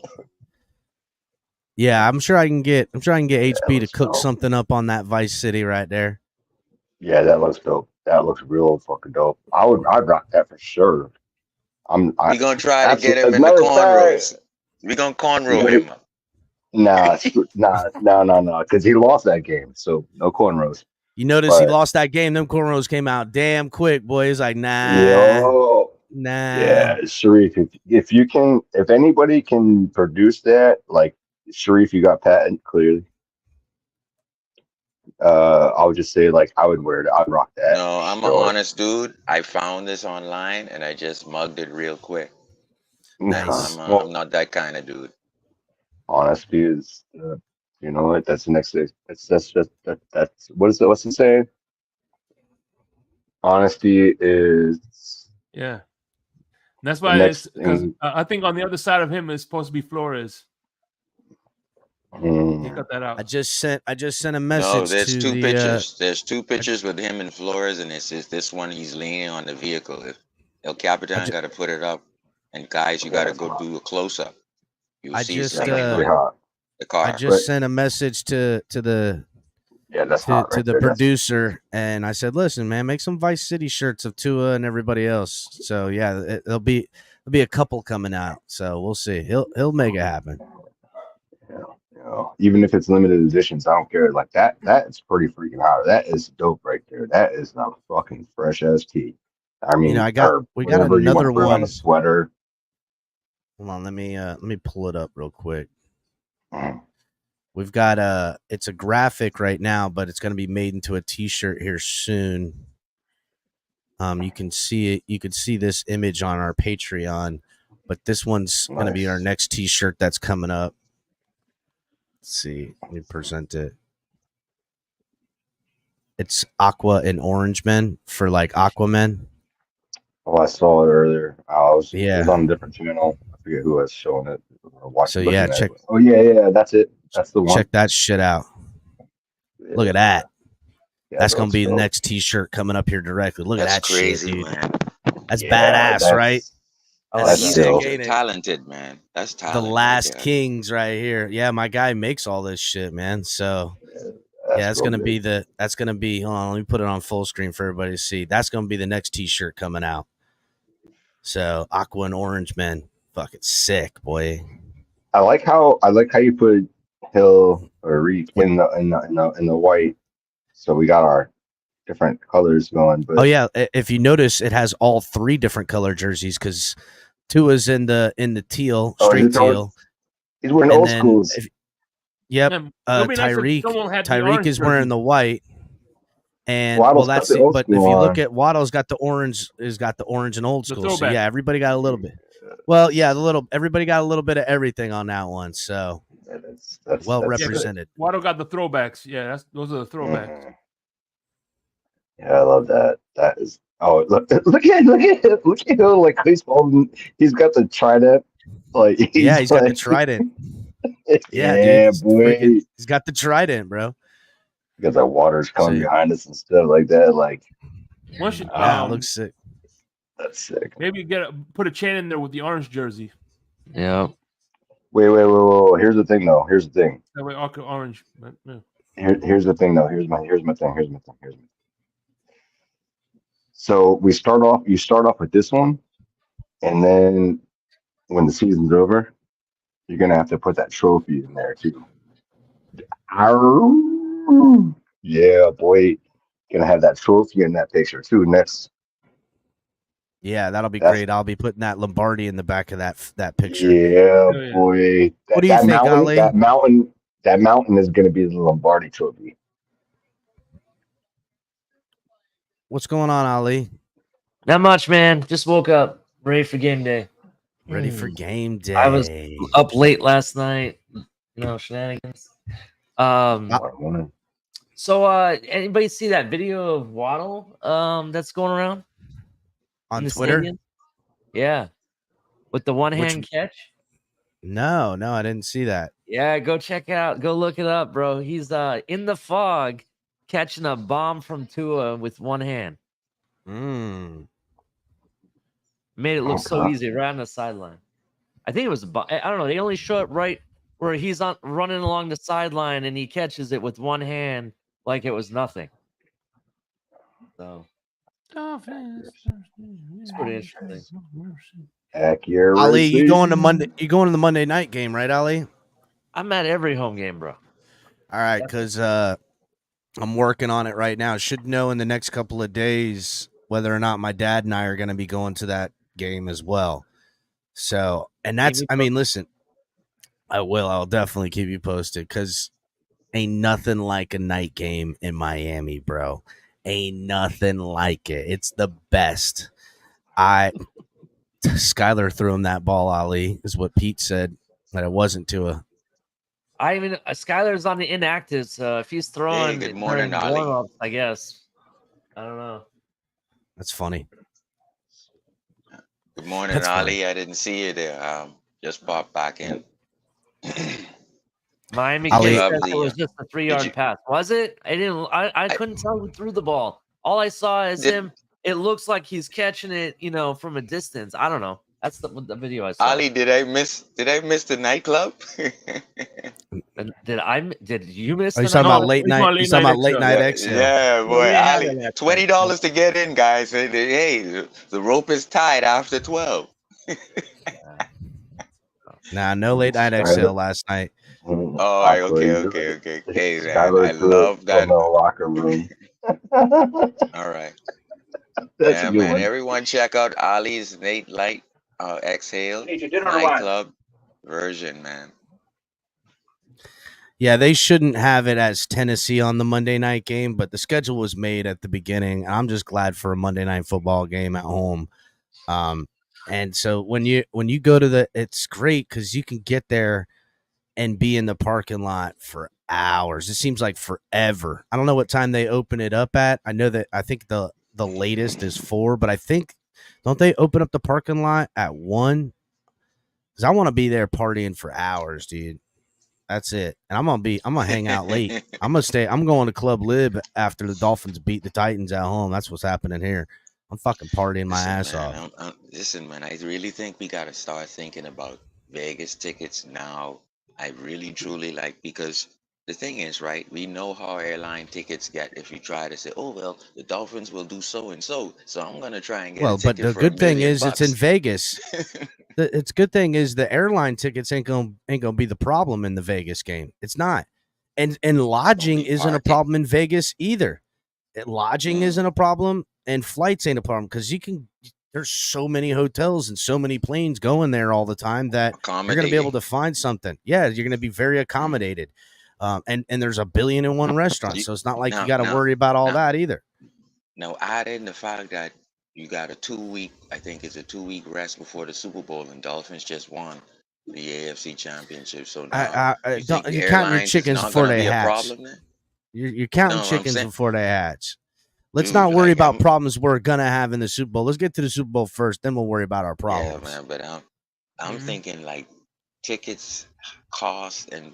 Yeah, I'm sure I can get HB to cook something up on that Vice City right there. Yeah, that looks dope. That looks real fucking dope. I'd rock that for sure. We're gonna try to get him in the cornrows. We're gonna cornrow him up. Nah, because he lost that game, so no cornrows. You notice he lost that game. Them cornrows came out damn quick, boy. He's like, nah. Yeah, Sharif, if anybody can produce that, like Sharif, you got patent clearly. I would just say, like, I would wear it. I'd rock that. No, I'm an honest dude. I found this online and I just mugged it real quick. Nice. I'm not that kind of dude. Honesty is, you know what? That's the next thing. That's what's it saying? Honesty is. Yeah. And that's why it's because I think on the other side of him is supposed to be Flores. He cut that out. I just sent a message. No, there's two pictures. There's two pictures with him and Flores, and it's this one. He's leaning on the vehicle. El Capitan got to put it up, and guys, you got to go do a close up. You see the car. I just sent a message to the producer, and I said, "Listen, man, make some Vice City shirts of Tua and everybody else." So yeah, there'll be a couple coming out. So we'll see. He'll make it happen. Yeah. even if it's limited editions, I don't care. Like that is pretty freaking hot. That is dope right there. That is a fucking fresh ass tee. I mean, You know, we got whatever you want another to put on a one. sweater. Hold on, let me pull it up real quick. Mm. We've got it's a graphic right now, but it's going to be made into a t-shirt here soon. You can see it. You can see this image on our Patreon, but this one's going to be our next t-shirt that's coming up. Let's see. Let me present it. It's Aqua and Orange Men for like Aquaman. Oh, I saw it earlier. It was Yeah. on a different channel. I forget who was showing it. So yeah, check. Oh yeah, that's it. That's the one. Check that shit out. Yeah. Look at that. Yeah, That's gonna be the dope. next t-shirt coming up here directly. Look That's at that crazy, shit, dude. man. That's Yeah, badass, right? That's He's dope. talented, man. That's The talent. Last right there. Kings right here. Yeah, my guy makes all this shit, man. So That's gonna be hold on, let me put it on full screen for everybody to see. That's gonna be the next t-shirt coming out. So Aqua and Orange Men. Fucking sick, boy. I like how you put Hill or Reek in the white. So we got our different colors going. But oh yeah, if you notice, it has all three different color jerseys because Tua's in the teal, straight teal. He's wearing old schools. Yep. Man, it'll be nice if someone had the orange Tyreek is wearing jersey. the white. And Waddle's well, that's got the it. old But if school you look on. at Waddle's got the orange, and old The school. So throwback. yeah, everybody got a little bit. Well, yeah, everybody got a little bit of everything on that one. So That's well that's represented. Waddle got the throwbacks. Yeah, those are the throwbacks. Mhm. Yeah, I love that. That is. Oh, look at him! Like he's holding. He's got the trident. Like He's got the trident. Yeah, dude. boy. He's got the trident, bro. Because that water's coming So- behind us and stuff like that. Like, One should, Yeah, it looks sick. that's sick. maybe put a chain in there with the orange jersey. Yeah. Wait. Here's the thing, though. Here's the thing. That way, orange. Yeah. Here's the thing, though. Here's my thing. So you start off with this one, and then when the season's over, you're gonna have to put that trophy in there too. Arr! Yeah, boy, gonna have that trophy in that picture too. Next, Yeah, that'll be great. I'll be putting that Lombardi in the back of that picture. yeah, Yeah. boy. What do you think, Ali? That mountain is gonna be the Lombardi trophy. What's going on, Ali? Not much, man. Just woke up, ready for game day. Ready for game day. I was up late last night. Shenanigans. So anybody see that video of Waddle that's going around on in the Twitter? stadium? Yeah. With the one-hand catch? No, I didn't see that. Yeah, go check it out. Go look it up, bro. He's in the fog catching a bomb from Tua with one hand. Made it look so easy right on the sideline. I think it was I don't know. They only show it right where he's running along the sideline and he catches it with one hand like it was nothing. So it's pretty interesting. Accurate. Ali, you going to the Monday night game, right, Ali? I'm at every home game, bro. All right, because I'm working on it right now. Should know in the next couple of days whether or not my dad and I are going to be going to that game as well. So, and that's, I mean, listen, I will. I'll definitely keep you posted because ain't nothing like a night game in Miami, bro. Ain't nothing like it. It's the best. Skyler threw him that ball, Ali, is what Pete said, that it wasn't Tua. Skyler's on the inactive, so if he's throwing good morning, during Ali. warm-ups, I guess. I don't know. That's funny. Good morning, That's Ali. funny. I didn't see you there. Just popped back in. Miami Ali- said it was just a 3-yard pass. Was it? I couldn't tell who threw the ball. All I saw is him. It looks like he's catching it, from a distance. I don't know. That's the video I saw. Ali, did I miss the nightclub? Did you miss? Are you the talking night? about late night? You talking about late night exhale? Yeah, boy. we had Ali, that $20 to get in, guys. Hey, the rope is tied after 12. Nah, no late night exhale last night. All right, okay. Hey, man, I love that. From the locker room. All right. That's Yeah, a good man. one. Everyone check out Ali's Late Light Exhale nightclub version, man. Yeah, they shouldn't have it as Tennessee on the Monday night game, but the schedule was made at the beginning. I'm just glad for a Monday night football game at home. And so when you go to it's great because you can get there and be in the parking lot for hours. It seems like forever. I don't know what time they open it up at. I think the latest is 4, but I think don't they open up the parking lot at 1? Because I want to be there partying for hours, dude. That's it. And I'm gonna hang out late. I'm going to Club Lib after the Dolphins beat the Titans at home. That's what's happening here. I'm fucking partying my ass off. Listen, man, I really think we gotta start thinking about Vegas tickets now. I really truly because the thing is, right, we know how airline tickets get if you try to say, oh well, the Dolphins will do so and so, so I'm gonna try and get a ticket but the for good $1 thing million is it's in Vegas. It's good thing is the airline tickets ain't gonna be the problem in the Vegas game. It's not, and lodging isn't a problem in Vegas either. Lodging isn't a problem, and flights ain't a problem because there's so many hotels and so many planes going there all the time that you're gonna be able to find something. Yeah, you're gonna be very accommodated, and there's 1,000,000,001 restaurants, so it's not like you got to worry about all that either. Now, add in the fact that you got a 2-week, I think it's a 2-week rest before the Super Bowl, and Dolphins just won the AFC Championship. So now you think you're counting your chickens before they hatch. You're counting chickens before they hatch. Let's not worry about problems we're gonna have in the Super Bowl. Let's get to the Super Bowl first, then we'll worry about our problems. Yeah, man, but I'm thinking tickets cost and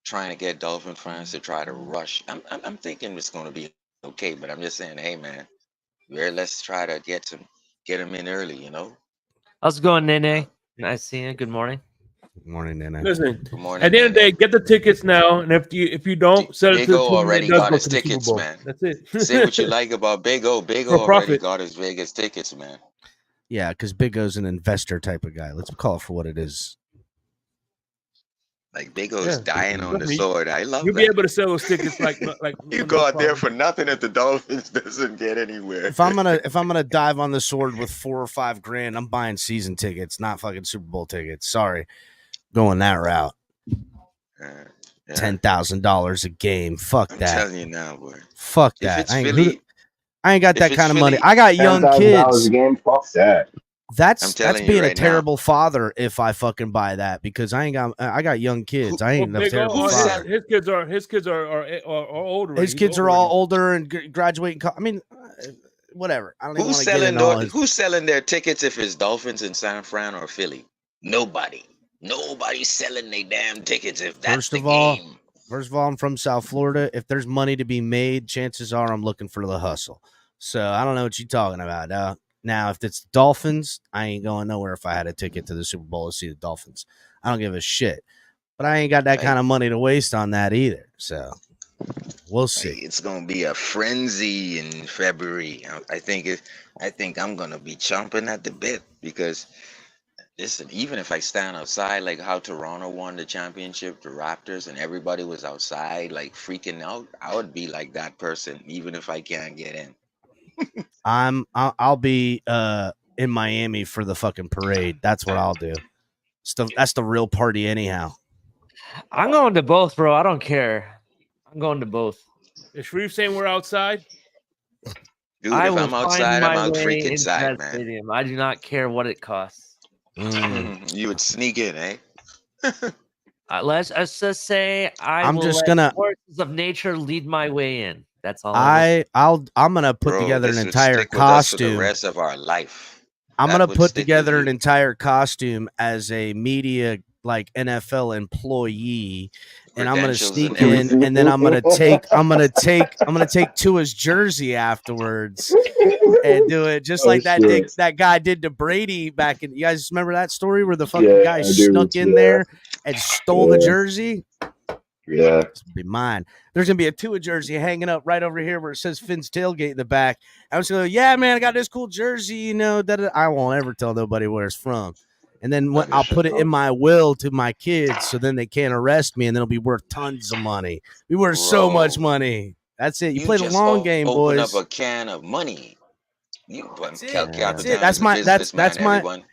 trying to get Dolphin fans to try to rush. I'm thinking it's going to be okay, but I'm just saying, hey, man, let's try to get them in early, you know. How's it going, Nene? Nice seeing you. Good morning. Good morning, Nene. Listen, Good morning, at the end of the day, get the tickets now, and if you don't, sell it to the team already that does got go his to the Super tickets, Bowl. man. That's it. Say what you like about Big O. Big O already got his Vegas tickets, man. Yeah, because Big O's an investor type of guy. Let's call it for what it is. Big O's dying on the sword. I love You'll that. be able to sell those tickets like you go out there for nothing if the Dolphins doesn't get anywhere. If I'm gonna dive on the sword with $4 or $5 grand, I'm buying season tickets, not fucking Super Bowl tickets. Sorry, going that route. $10,000 a game. Fuck that. I'm telling you now, boy. Fuck that. I ain't got that kind of money. I got young kids. $10,000 a game. Fuck that. That's being a terrible father if I fucking buy that because I got young kids. I ain't a terrible father. His kids are older. His kids are all older and graduating. I mean, whatever. I don't even want to get into all his... Who's selling their tickets if it's Dolphins in San Fran or Philly? Nobody. Nobody's selling their damn tickets if that's the game. First of all, I'm from South Florida. If there's money to be made, chances are I'm looking for the hustle. So I don't know what you're talking about. Now, if it's Dolphins, I ain't going nowhere if I had a ticket to the Super Bowl to see the Dolphins. I don't give a shit. But I ain't got that kind of money to waste on that either. So we'll see. It's going to be a frenzy in February. I think I'm going to be chomping at the bit because, listen, even if I stand outside like how Toronto won the championship, the Raptors, and everybody was outside freaking out, I would be like that person even if I can't get in. I'll be in Miami for the fucking parade. That's what I'll do. That's the real party anyhow. I'm going to both, bro. I don't care. I'm going to both. Is Sharif saying we're outside? Dude, if I'm outside, I'm out freaking side, man. Stadium. I do not care what it costs. You would sneak in, eh? Let's just say I'm just gonna forces of nature lead my way in. That's all. I'm gonna put together an entire costume for the rest of our life. I'm gonna put together an entire costume as a media NFL employee, and I'm gonna sneak in, and then I'm gonna take Tua's jersey afterwards and do it just like that guy did to Brady back in. You guys remember that story where the fucking guy snuck in there and stole the jersey? Yeah, it's gonna be mine. There's gonna be a Tua jersey hanging up right over here where it says Finn's Tailgate in the back. I was gonna go, yeah, man, I got this cool jersey, that I won't ever tell nobody where it's from. And then when, I'll put it in my will to my kids, so then they can't arrest me, and then it'll be worth tons of money. We worth so much money. That's it. You play the long game, open boys. up a can of money. That's it. Capitan That's is a my businessman, everyone.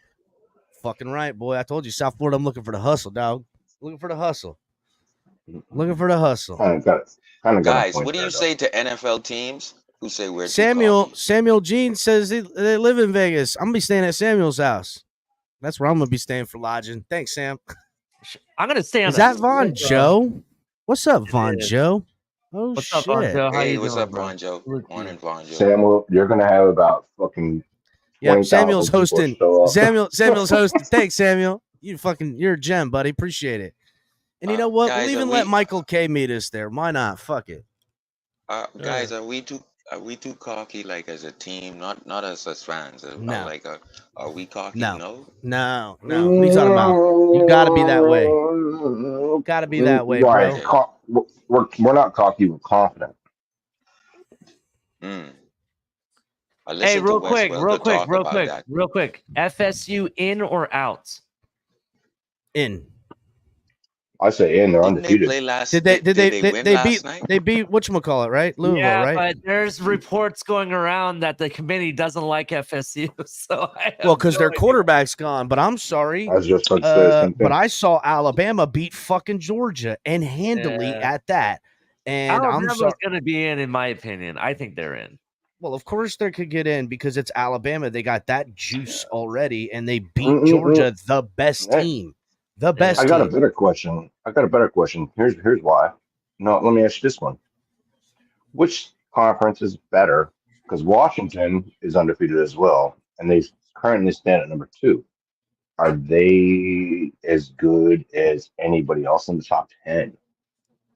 fucking right, boy. I told you, South Florida. I'm looking for the hustle, dog. Looking for the hustle. Looking for the hustle. Guys, what do you say to NFL teams who say we're Samuel Jean says they live in Vegas. I'm gonna be staying at Samuel's house. That's where I'm gonna be staying for lodging. Thanks, Sam. I'm gonna stay on. Is that Von Joe? What's up, Von Joe? Oh, what's shit. up, Von Joe? How Hey, you what's doing, up, bro? Von Joe? Morning, Von Joe. Samuel, you're gonna have about fucking. Yeah, Samuel's 20,000 people hosting. show up. Samuel's hosting. Thanks, Samuel. You're a gem, buddy. Appreciate it. And you know what? guys, We'll even let Michael K meet us there. Why not? Fuck it. Guys, are we too cocky, like as a team, not as fans? No. Like, are we cocky? No. No. What are you talking about? You gotta be that way. Gotta be that way, Right. bro. We're not cocky. We're confident. Hey, real quick. FSU in or out? In. I say in. They're undefeated. They play last? Did they beat whatchamacallit, right? Louisville, yeah, right? But there's reports going around that the committee doesn't like FSU. So because their quarterback's gone. But I'm sorry. I was just about to say the same thing. But I saw Alabama beat fucking Georgia and handily at that. And Alabama's going to be in my opinion. I think they're in. Well, of course they could get in because it's Alabama. They got that juice already, and they beat Georgia, the best team. The best. I got a better question. Here's why. No, let me ask you this one. Which conference is better? Because Washington is undefeated as well, and they currently stand at number 2. Are they as good as anybody else in the top 10?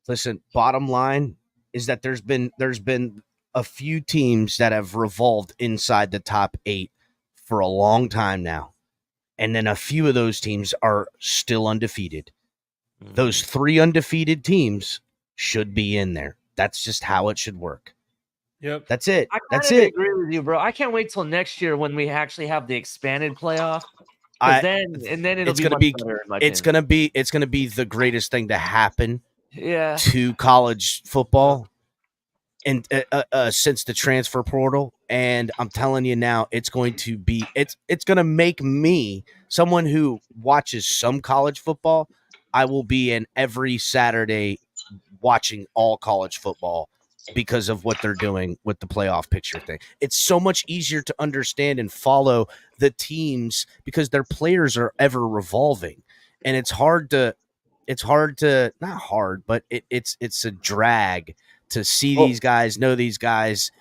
Listen, bottom line is that there's been a few teams that have revolved inside the top 8 for a long time now. And then a few of those teams are still undefeated. Those 3 undefeated teams should be in there. That's just how it should work. Yep. That's it. I agree with you, bro. I can't wait till next year when we actually have the expanded playoff. Then it'll be better, it's gonna be the greatest thing to happen to college football and since the transfer portal. And I'm telling you now, it's going to make me someone who watches some college football. I will be in every Saturday watching all college football because of what they're doing with the playoff picture thing. It's so much easier to understand and follow the teams because their players are ever revolving, and it's not hard, but it's a drag to see these guys, know these guys,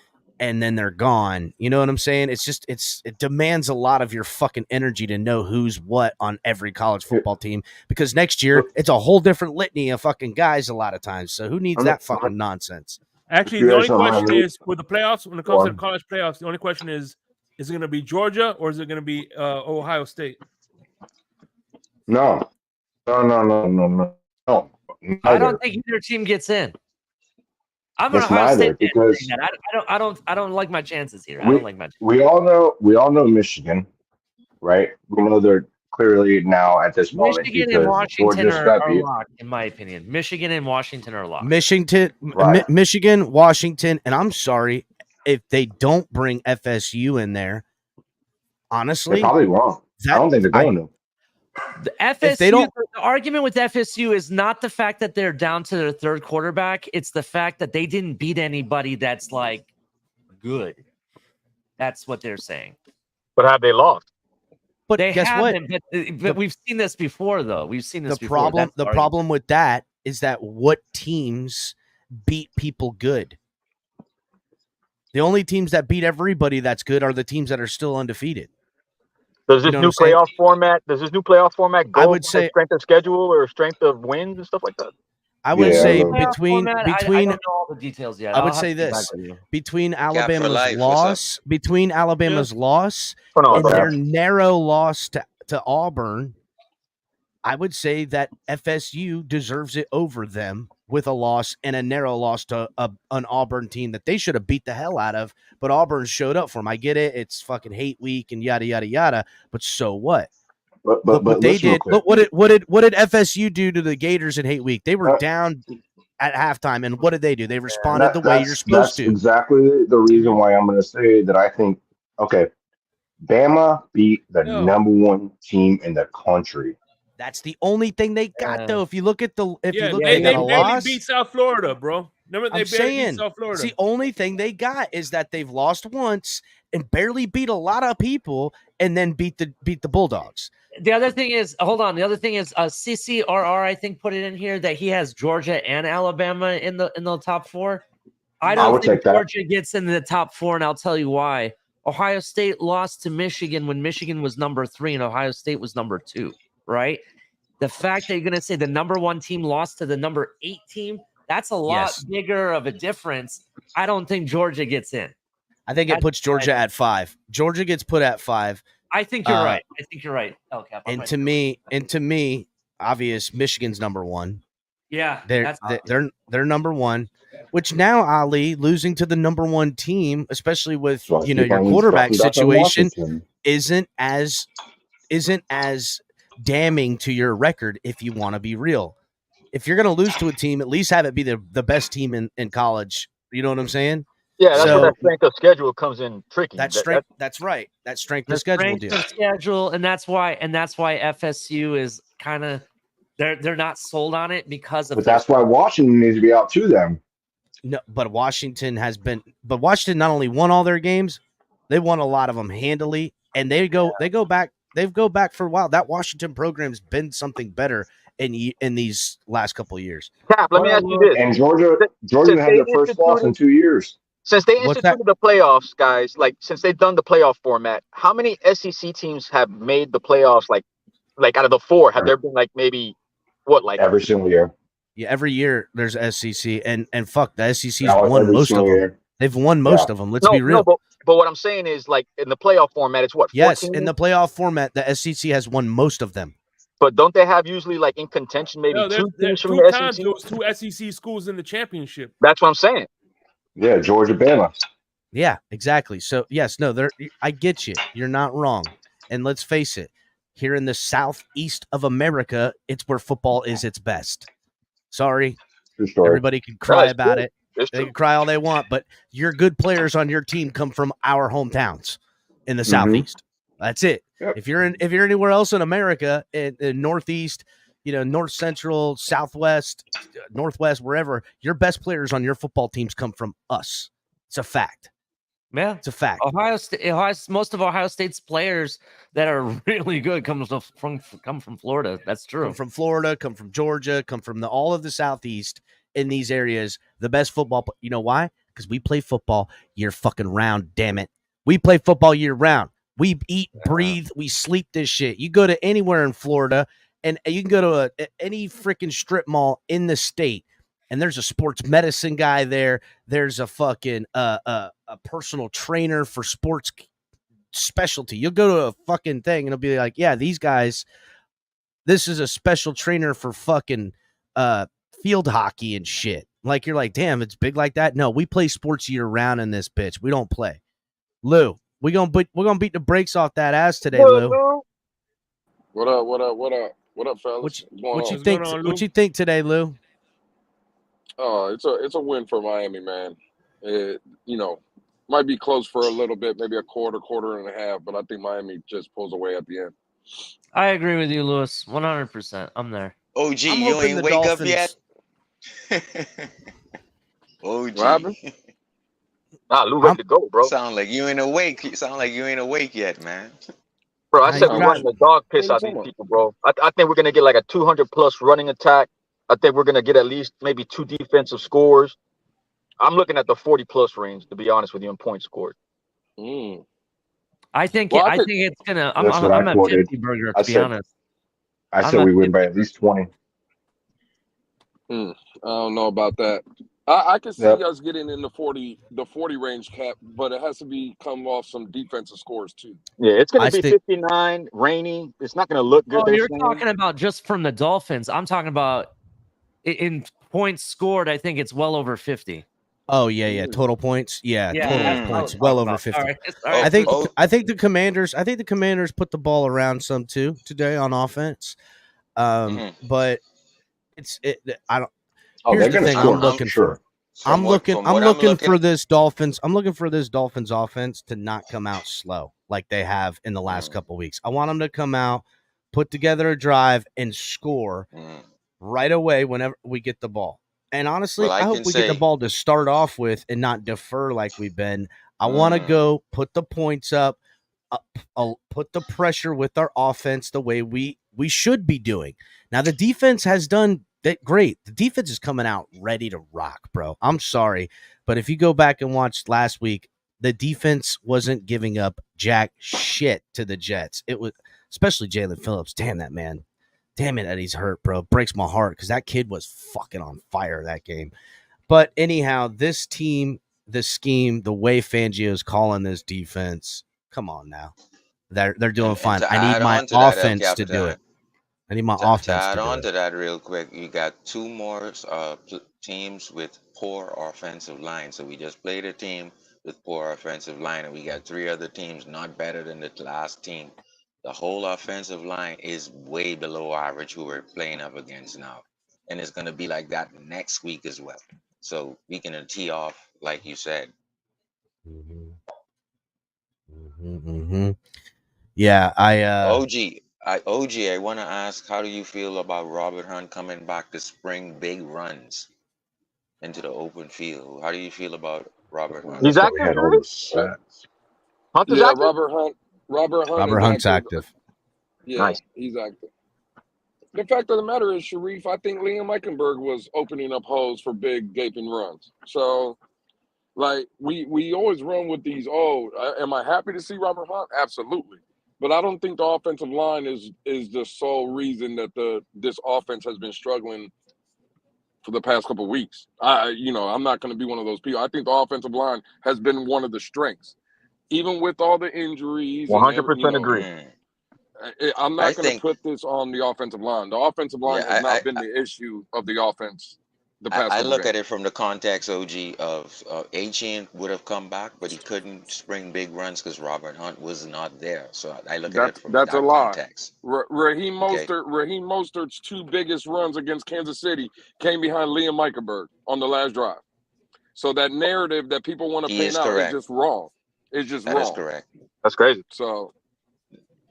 and then they're gone. You know what I'm saying? It demands a lot of your fucking energy to know who's what on every college football team, because next year it's a whole different litany of fucking guys a lot of times. So who needs that fucking nonsense? Actually, the only question is with the playoffs, when it comes to the college playoffs, the only question is it going to be Georgia or is it going to be Ohio State? No. I don't think either team gets in. I'm an Ohio State because I don't like my chances here. I don't like my chances. We all know Michigan, right? We know they're clearly now at this moment. Michigan and Washington are locked, in my opinion. Michigan and Washington are locked. Michigan, Washington, and I'm sorry if they don't bring FSU in there. Honestly, they're probably wrong. I don't think they're going to. The FSU, the argument with FSU is not the fact that they're down to their 3rd quarterback. It's the fact that they didn't beat anybody that's like good. That's what they're saying. But have they lost? But they guess what? But we've seen this before, though. We've seen this before. The problem with that is that what teams beat people good? The only teams that beat everybody that's good are the teams that are still undefeated. Does this new playoff format? Go I would say strength of schedule or strength of wins and stuff like that? I would say between I don't know all the details yet. I would say this between Alabama's loss, and their narrow loss to Auburn, I would say that FSU deserves it over them with a loss and a narrow loss to an Auburn team that they should have beat the hell out of, but Auburn showed up for them. I get it. It's fucking hate week and yada, yada, yada, but so what? But Look what they listen real did. quick. Look what did FSU do to the Gators in Hate Week? They were down at halftime, and what did they do? They responded the way you're supposed to. That's exactly the reason why I'm going to say that I think, okay, Bama beat the number one team in the country. That's the only thing they got, though. If you look at the, they got a barely loss, beat South Florida, bro. Remember, they barely beat South Florida. It's the only thing they got is that they've lost once and barely beat a lot of people, and then beat the Bulldogs. The other thing is, hold on. The other thing is, CCRR I think put it in here that he has Georgia and Alabama in the top 4. I don't think Georgia gets into the top 4, and I'll tell you why. Ohio State lost to Michigan when Michigan was number 3 and Ohio State was number 2. Right? The fact that you're going to say the number 1 team lost to the number 8 team, that's a lot bigger of a difference. I don't think Georgia gets in. I think it puts Georgia at 5. Georgia gets put at 5. I think you're right. I think you're right. Okay. And to me, obvious, Michigan's number 1. Yeah, they're number 1. Which now, Ali, losing to the number 1 team, especially with your quarterback situation, isn't as damning to your record if you want to be real. If you're going to lose to a team, at least have it be the best team in college. You know what I'm saying? Yeah, that's where that strength of schedule comes in tricky. That's right. That strength of schedule, and that's why FSU is kind of they're not sold on it because of. But that's why Washington needs to be out to them. No, but Washington not only won all their games, they won a lot of them handily, and they go back for a while. That Washington program's been something better in these last couple of years. Cap, let me ask you this. And Georgia had their first loss in 2 years. Since they instituted the playoffs, guys, since they've done the playoff format, how many SEC teams have made the playoffs? Like out of the 4, have there been maybe every single year? Yeah, every year there's SEC, and fuck, the SEC's won most of them. They've won most of them. Let's be real. No, but what I'm saying is, in the playoff format, it's what? 14 yes, in the playoff format, the SEC has won most of them. But don't they have usually in contention maybe 2 teams from the SEC? There was 2 SEC schools in the championship. That's what I'm saying. Yeah, Georgia, Bama. Yeah, exactly. So yes, no, I get you. You're not wrong. And let's face it, here in the southeast of America, it's where football is its best. Sorry, everybody can cry about it. They can cry all they want, but your good players on your team come from our hometowns in the southeast. That's it. Yep. If you're anywhere else in America, in northeast, north central, southwest, northwest, wherever, your best players on your football teams come from us. It's a fact. Yeah, it's a fact. Most of Ohio State's players that are really good come from Florida. That's true. Come from Florida, come from Georgia, come from all of the southeast in these areas. The best football. You know why? Because we play football year fucking round. Damn it, we play football year round. We eat, breathe, we sleep this shit. You go to anywhere in Florida, and you can go to any freaking strip mall in the state, and there's a sports medicine guy there. There's a fucking a personal trainer for sports specialty. You'll go to a fucking thing, and it'll be like, yeah, these guys, this is a special trainer for fucking field hockey and shit. Like, you're like, damn, it's big like that? No, we play sports year round in this bitch. We don't play. Lou, we're gonna beat the brakes off that ass today, Lou. What up, fellas? What you think? What you think today, Lou? It's a win for Miami, man. It, might be close for a little bit, maybe a quarter and a half, but I think Miami just pulls away at the end. I agree with you, Lewis. 100%. I'm there. OG, you ain't wake up yet? OG. What happened? Nah, Lou ready to go, bro. Sound like you ain't awake. Yet, man. Bro, I said we're running the dog piss out of these people, bro. I think we're going to get a 200-plus running attack. I think we're going to get at least maybe 2 defensive scores. I'm looking at the 40-plus range, to be honest with you, in points scored. I think it's going to – I'm at 50, Burger, to be honest. I said we win by at least 20. I don't know about that. I can see us getting in the 40 range, Cap, but it has to come off some defensive scores too. Yeah, it's going to be 59, rainy. It's not going to look good. Oh, you're talking about just from the Dolphins. I'm talking about in points scored. I think it's well over 50. Oh yeah. Total points. Yeah, Yeah, total that's what I points. was Well talking over about. 50. All right. All Oh, right. I think the Commanders put the ball around some too today on offense. But I don't. Oh, Here's they're the going to thing score I'm for looking sure. for. I'm what I'm looking looking. for this Dolphins. I'm looking for this Dolphins offense to not come out slow like they have in the last couple weeks. I want them to come out, put together a drive, and score right away whenever we get the ball. And honestly, Well, I I hope can we get the say, ball to start off with and not defer like we've been. I want to go put the points up, put the pressure with our offense the way we should be doing. Now the defense has done that great. The defense is coming out ready to rock, bro. I'm sorry, but if you go back and watch last week, the defense wasn't giving up jack shit to the Jets. It was especially Jalen Phillips. Damn that man. Damn it, Eddie's hurt, bro. Breaks my heart because that kid was fucking on fire that game. But anyhow, this team, the scheme, the way Fangio's calling this defense, come on now. They're doing and fine. to I need add my on to that, El offense to do Capitan, it. I need my to offense add to do on it. to that real quick, you got two more teams with poor offensive line. So we just played a team with poor offensive line, and we got three other teams not better than the last team. The whole offensive line is way below average who we're playing up against now, and it's going to be like that next week as well. So we can tee off, like you said. Yeah, OG, I want to ask, how do you feel about Robert Hunt coming back to spring big runs into the open field? How do you feel about Robert Well, Hunt? He's I thought we active, had all Shariff? the sacks. Hunt is Yeah, active? Robert Hunt Robert is Hunt's active. active. Yeah, Nice. he's active. The fact of the matter is, Sharif, I think Liam Eichenberg was opening up holes for big gaping runs. So, like, we always run with these. Oh, am I happy to see Robert Hunt? Absolutely, but I don't think the offensive line is the sole reason that this offense has been struggling for the past couple of weeks. I'm not going to be one of those people. I think the offensive line has been one of the strengths, even with all the injuries and 100% agree. I'm I not going to think, put this on the offensive line. The offensive line has yeah, not been the issue of the offense the past I couple look games. at it from the context, OG, of Achane would have come back, but he couldn't spring big runs because Robert Hunt was not there. So I look at it from That's a that lie. context. Raheem Okay. Mostert's two biggest runs against Kansas City came behind Liam Eichenberg on the last drive. So that narrative that people want to He paint is out is correct. just wrong. It's just That is wrong. correct. That's crazy. So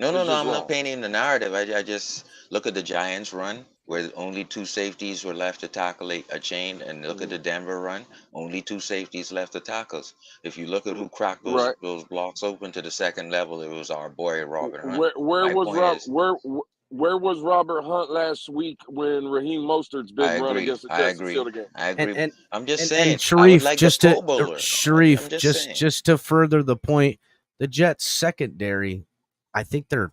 No, it's just I'm not wrong. painting the narrative. I just look at the Giants run where only two safeties were left to tackle a chain, and look at the Denver run, only two safeties left to tackles. If you look at who cracked Right. those blocks open to the second level, it was our boy Robert Hunt. Where My was point is, where was Robert Hunt last week when Raheem Mostert's big run against the Jets to seal the game? I agree. I'm just And saying, I would Sharif, like the just to Pro Bowler. I'm just saying. just to further the point, the Jets secondary, I think they're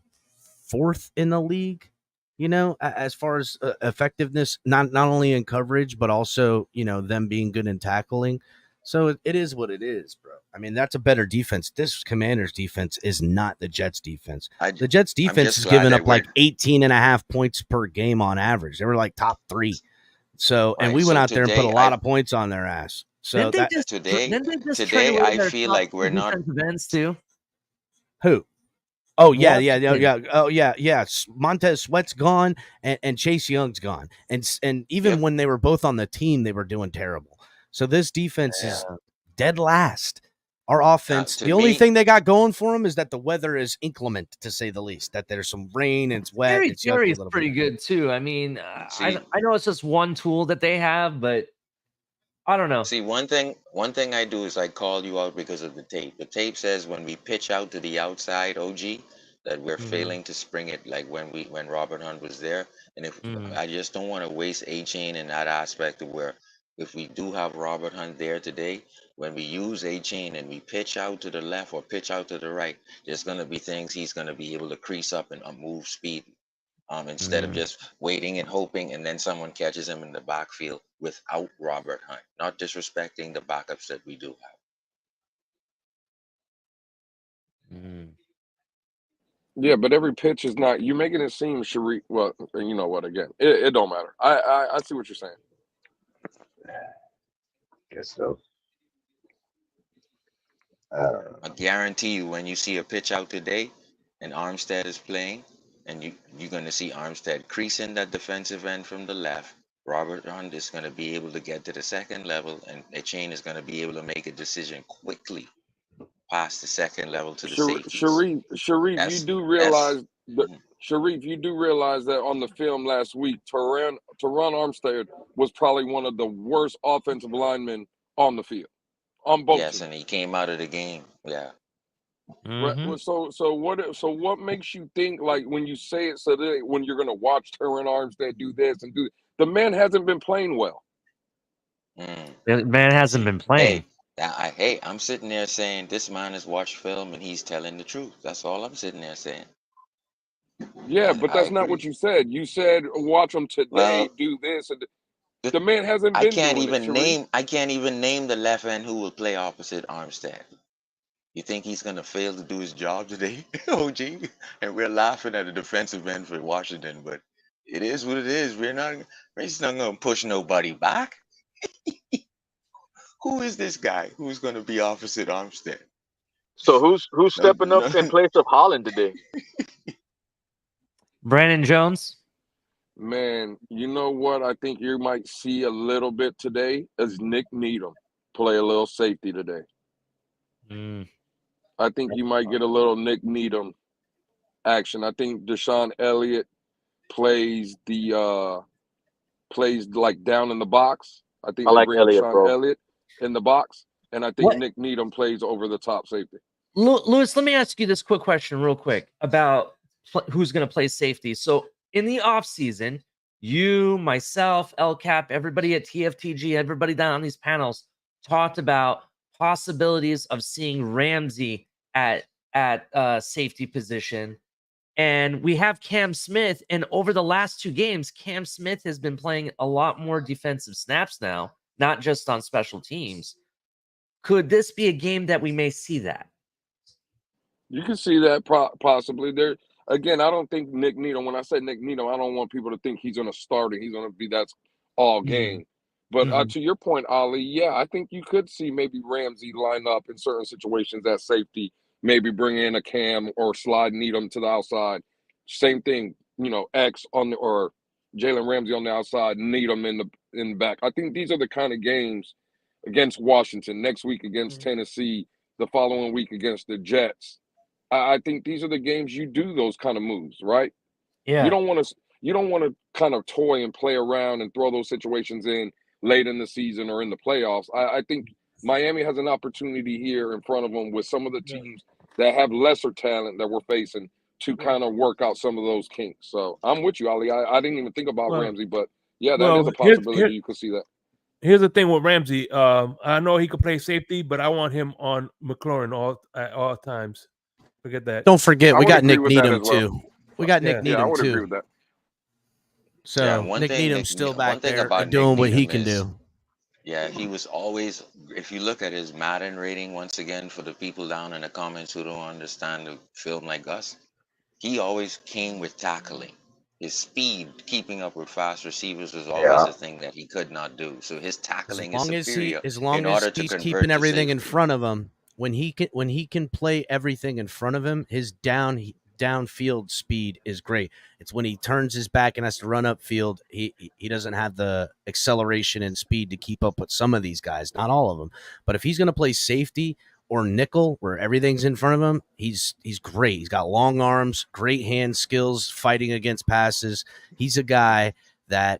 fourth in the league. You know, as far as effectiveness, not only in coverage but also them being good in tackling. So it is what it is, bro. I mean, that's a better defense. This Commanders defense is not the Jets defense. The Jets defense is giving up like 18.5 points per game on average. They were like top 3. So, and Right. we went So out there and put a today, lot of points on their ass. So Didn't they just trade today away I their feel top like we're not. defensive ends too? who? Oh yeah. Washington. Oh yeah. Montez Sweat's gone and Chase Young's gone, and even when they were both on the team, they were doing terrible. So this defense is dead last. Our offense, the only thing they got going for them is that the weather is inclement, to say the least. That there's some rain and it's wet. And it's Jerry's pretty good too. I mean, I know it's just one tool that they have, but I don't know. See, one thing I do is I call you out because of the tape. The tape says when we pitch out to the outside, OG, that we're failing to spring it like when Robert Hunt was there. And if I just don't want to waste A-Chain in that aspect of where if we do have Robert Hunt there today, when we use A-Chain and we pitch out to the left or pitch out to the right, there's going to be things he's going to be able to crease up and move speed. Instead of just waiting and hoping, and then someone catches him in the backfield without Robert Hunt. Not disrespecting the backups that we do have. Yeah, but every pitch is not. You're making it seem, Sharif. Well, you know what? Again, it don't matter. I see what you're saying. Guess so. I guarantee you, when you see a pitch out today, and Armstead is playing, and you're going to see Armstead creasing that defensive end from the left. Robert Hunt is going to be able to get to the second level, and Etienne is going to be able to make a decision quickly past the second level to the safeties. Sharif, you do realize that Sharif, you do realize that on the film last week, Teron Armstead was probably one of the worst offensive linemen on the field, on both. Yes, and he came out of the game. Yeah. Mm-hmm. So what makes you think, like, when you say it, so that when you're gonna watch Teron Armstead do this and do, the man hasn't been playing well. The man hasn't been playing. Hey, I'm sitting there saying this man has watched film and he's telling the truth. That's all I'm sitting there saying. Yeah, but that's not what you said. You said watch him today, do this, and the man hasn't been. I can't even name the left end who will play opposite Armstead. You think he's gonna fail to do his job today, OG? And we're laughing at the defensive end for Washington, but it is what it is. We're just not gonna push nobody back. Who is this guy who's gonna be opposite Armstead? So who's stepping up in place of Holland today? Brandon Jones. Man, you know what? I think you might see a little bit today is Nick Needham play a little safety today. I think you might get a little Nick Needham action. I think Deshaun Elliott plays like down in the box. I think I like Elliott, Deshaun Elliott in the box, and I think Nick Needham plays over the top safety. Louis, let me ask you this quick question real quick about who's going to play safety. So in the offseason, you, myself, LCAP, everybody at TFTG, everybody down on these panels talked about possibilities of seeing Ramsey at safety position. And we have Cam Smith. And over the last 2 games, Cam Smith has been playing a lot more defensive snaps now, not just on special teams. Could this be a game that we may see that? You can see that possibly. There again, I don't think Nick Needham, when I say Nick Needham, I don't want people to think he's going to start and he's going to be that's all game. But to your point, Ali, yeah, I think you could see maybe Ramsey line up in certain situations at safety, maybe bring in a Cam or slide Needham to the outside. Same thing, X on the, or Jalen Ramsey on the outside, Needham in the back. I think these are the kind of games against Washington, next week against Tennessee, the following week against the Jets. I think these are the games you do those kind of moves, right? Yeah. You don't want to kind of toy and play around and throw those situations in late in the season or in the playoffs. I think Miami has an opportunity here in front of them with some of the teams that have lesser talent that we're facing to kind of work out some of those kinks. So I'm with you, Ali. I didn't even think about Ramsey, but yeah, that is a possibility. You could see that. Here's the thing with Ramsey. I know he can play safety, but I want him on McLaurin at all times. Forget that. Don't forget, we got Nick Needham too. We got Nick Needham I would too. agree with that. So Nick Needham's still back there doing what he can do. Yeah, he was always, if you look at his Madden rating, once again, for the people down in the comments who don't understand the film like us, he always came with tackling. His speed, keeping up with fast receivers, was always a thing that he could not do. So his tackling is superior. As long as he's keeping everything in front of him, when he can play everything in front of him, his downfield speed is great. It's when he turns his back and has to run upfield, he doesn't have the acceleration and speed to keep up with some of these guys, not all of them. But if he's going to play safety or nickel where everything's in front of him, he's great. He's got long arms, great hand skills, fighting against passes. He's a guy that,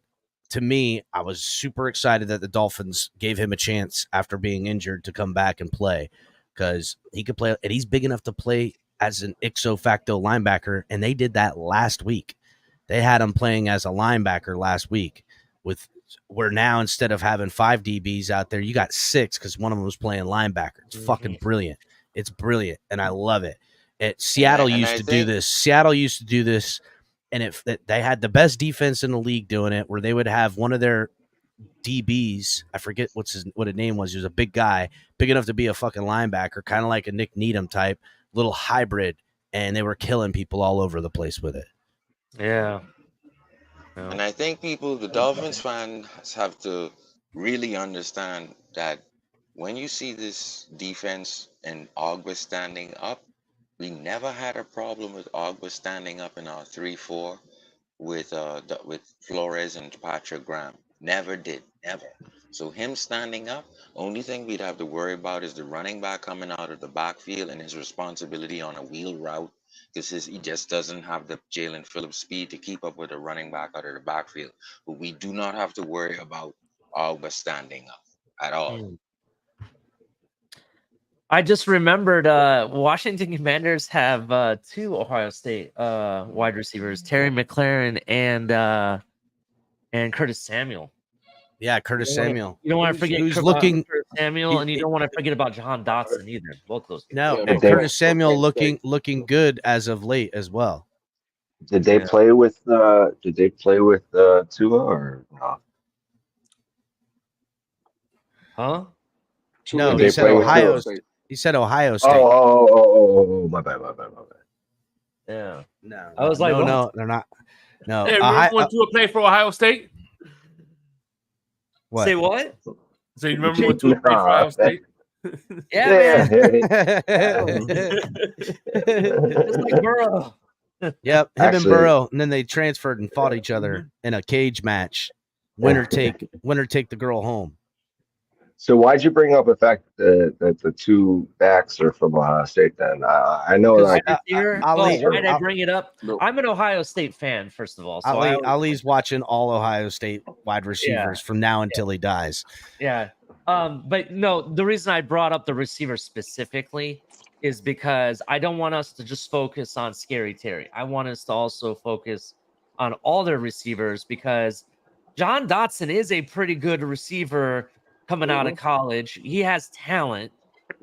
to me, I was super excited that the Dolphins gave him a chance after being injured to come back and play, because he could play, and he's big enough to play as an ipso facto linebacker, and they did that last week. They had him playing as a linebacker last week, where now instead of having 5 DBs out there, you got 6 because one of them was playing linebacker. It's fucking brilliant. It's brilliant, and I love it. Seattle used to do this, and they had the best defense in the league doing it, where they would have one of their DBs, I forget what his name was. He was a big guy, big enough to be a fucking linebacker, kind of like a Nick Needham type, little hybrid, and they were killing people all over the place with it. Yeah. And I think the Dolphins fans have to really understand that when you see this defense and Ogba standing up, we never had a problem with Ogba standing up in our 3-4 with Flores and Patrick Graham. Never did, never. So him standing up, only thing we'd have to worry about is the running back coming out of the backfield and his responsibility on a wheel route, because he just doesn't have the Jalen Phillips speed to keep up with a running back out of the backfield. But we do not have to worry about Ogba standing up at all. I just remembered Washington Commanders have 2 Ohio State wide receivers, Terry McLaurin and Curtis Samuel. Yeah, Curtis Samuel. You don't want to forget who's looking Curtis Samuel, and you don't want to forget about Jahan Dotson either. Both those guys. No, Yeah, and but Curtis they- Samuel they- looking good as of late as well. Did they play with Tua or no? Huh? No, Did he they said play with Ohio. Tua? He said Ohio State. Oh, my bad. Yeah. No, I was like, no, what? no, they're not. No, Hey, remember when Tua played for Ohio State? what? Say what? So you remember when Tua played for Ohio State? Yeah, man. Yep, Just like Burrow. him and Actually- Burrow, and then they transferred and fought each other in a cage match. Winner take the girl home. So why'd you bring up the fact that the 2 backs are from Ohio State? Then I know Wide like receiver? Ali- Why did I I'll- bring it up? No. I'm an Ohio State fan, first of all. So Ali's watching all Ohio State wide receivers from now until he dies. Yeah. But no, the reason I brought up the receiver specifically is because I don't want us to just focus on Scary Terry. I want us to also focus on all their receivers, because John Dotson is a pretty good receiver coming out of college. He has talent.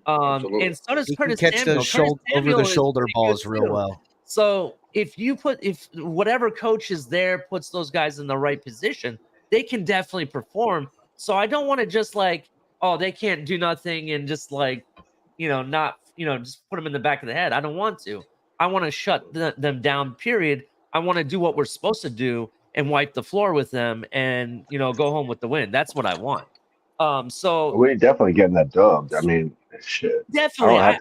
Absolutely. And so does He can Curtis catch Samuel. those Curtis over Samuel the is shoulder pretty balls good real too. well. So if whatever coach is there puts those guys in the right position, they can definitely perform. So I don't want to just like, oh, they can't do nothing and just like, not, just put them in the back of the head. I don't want to. I want to shut them down, period. I want to do what we're supposed to do and wipe the floor with them and, go home with the win. That's what I want. So we're definitely getting that dubbed. I mean, shit. definitely, I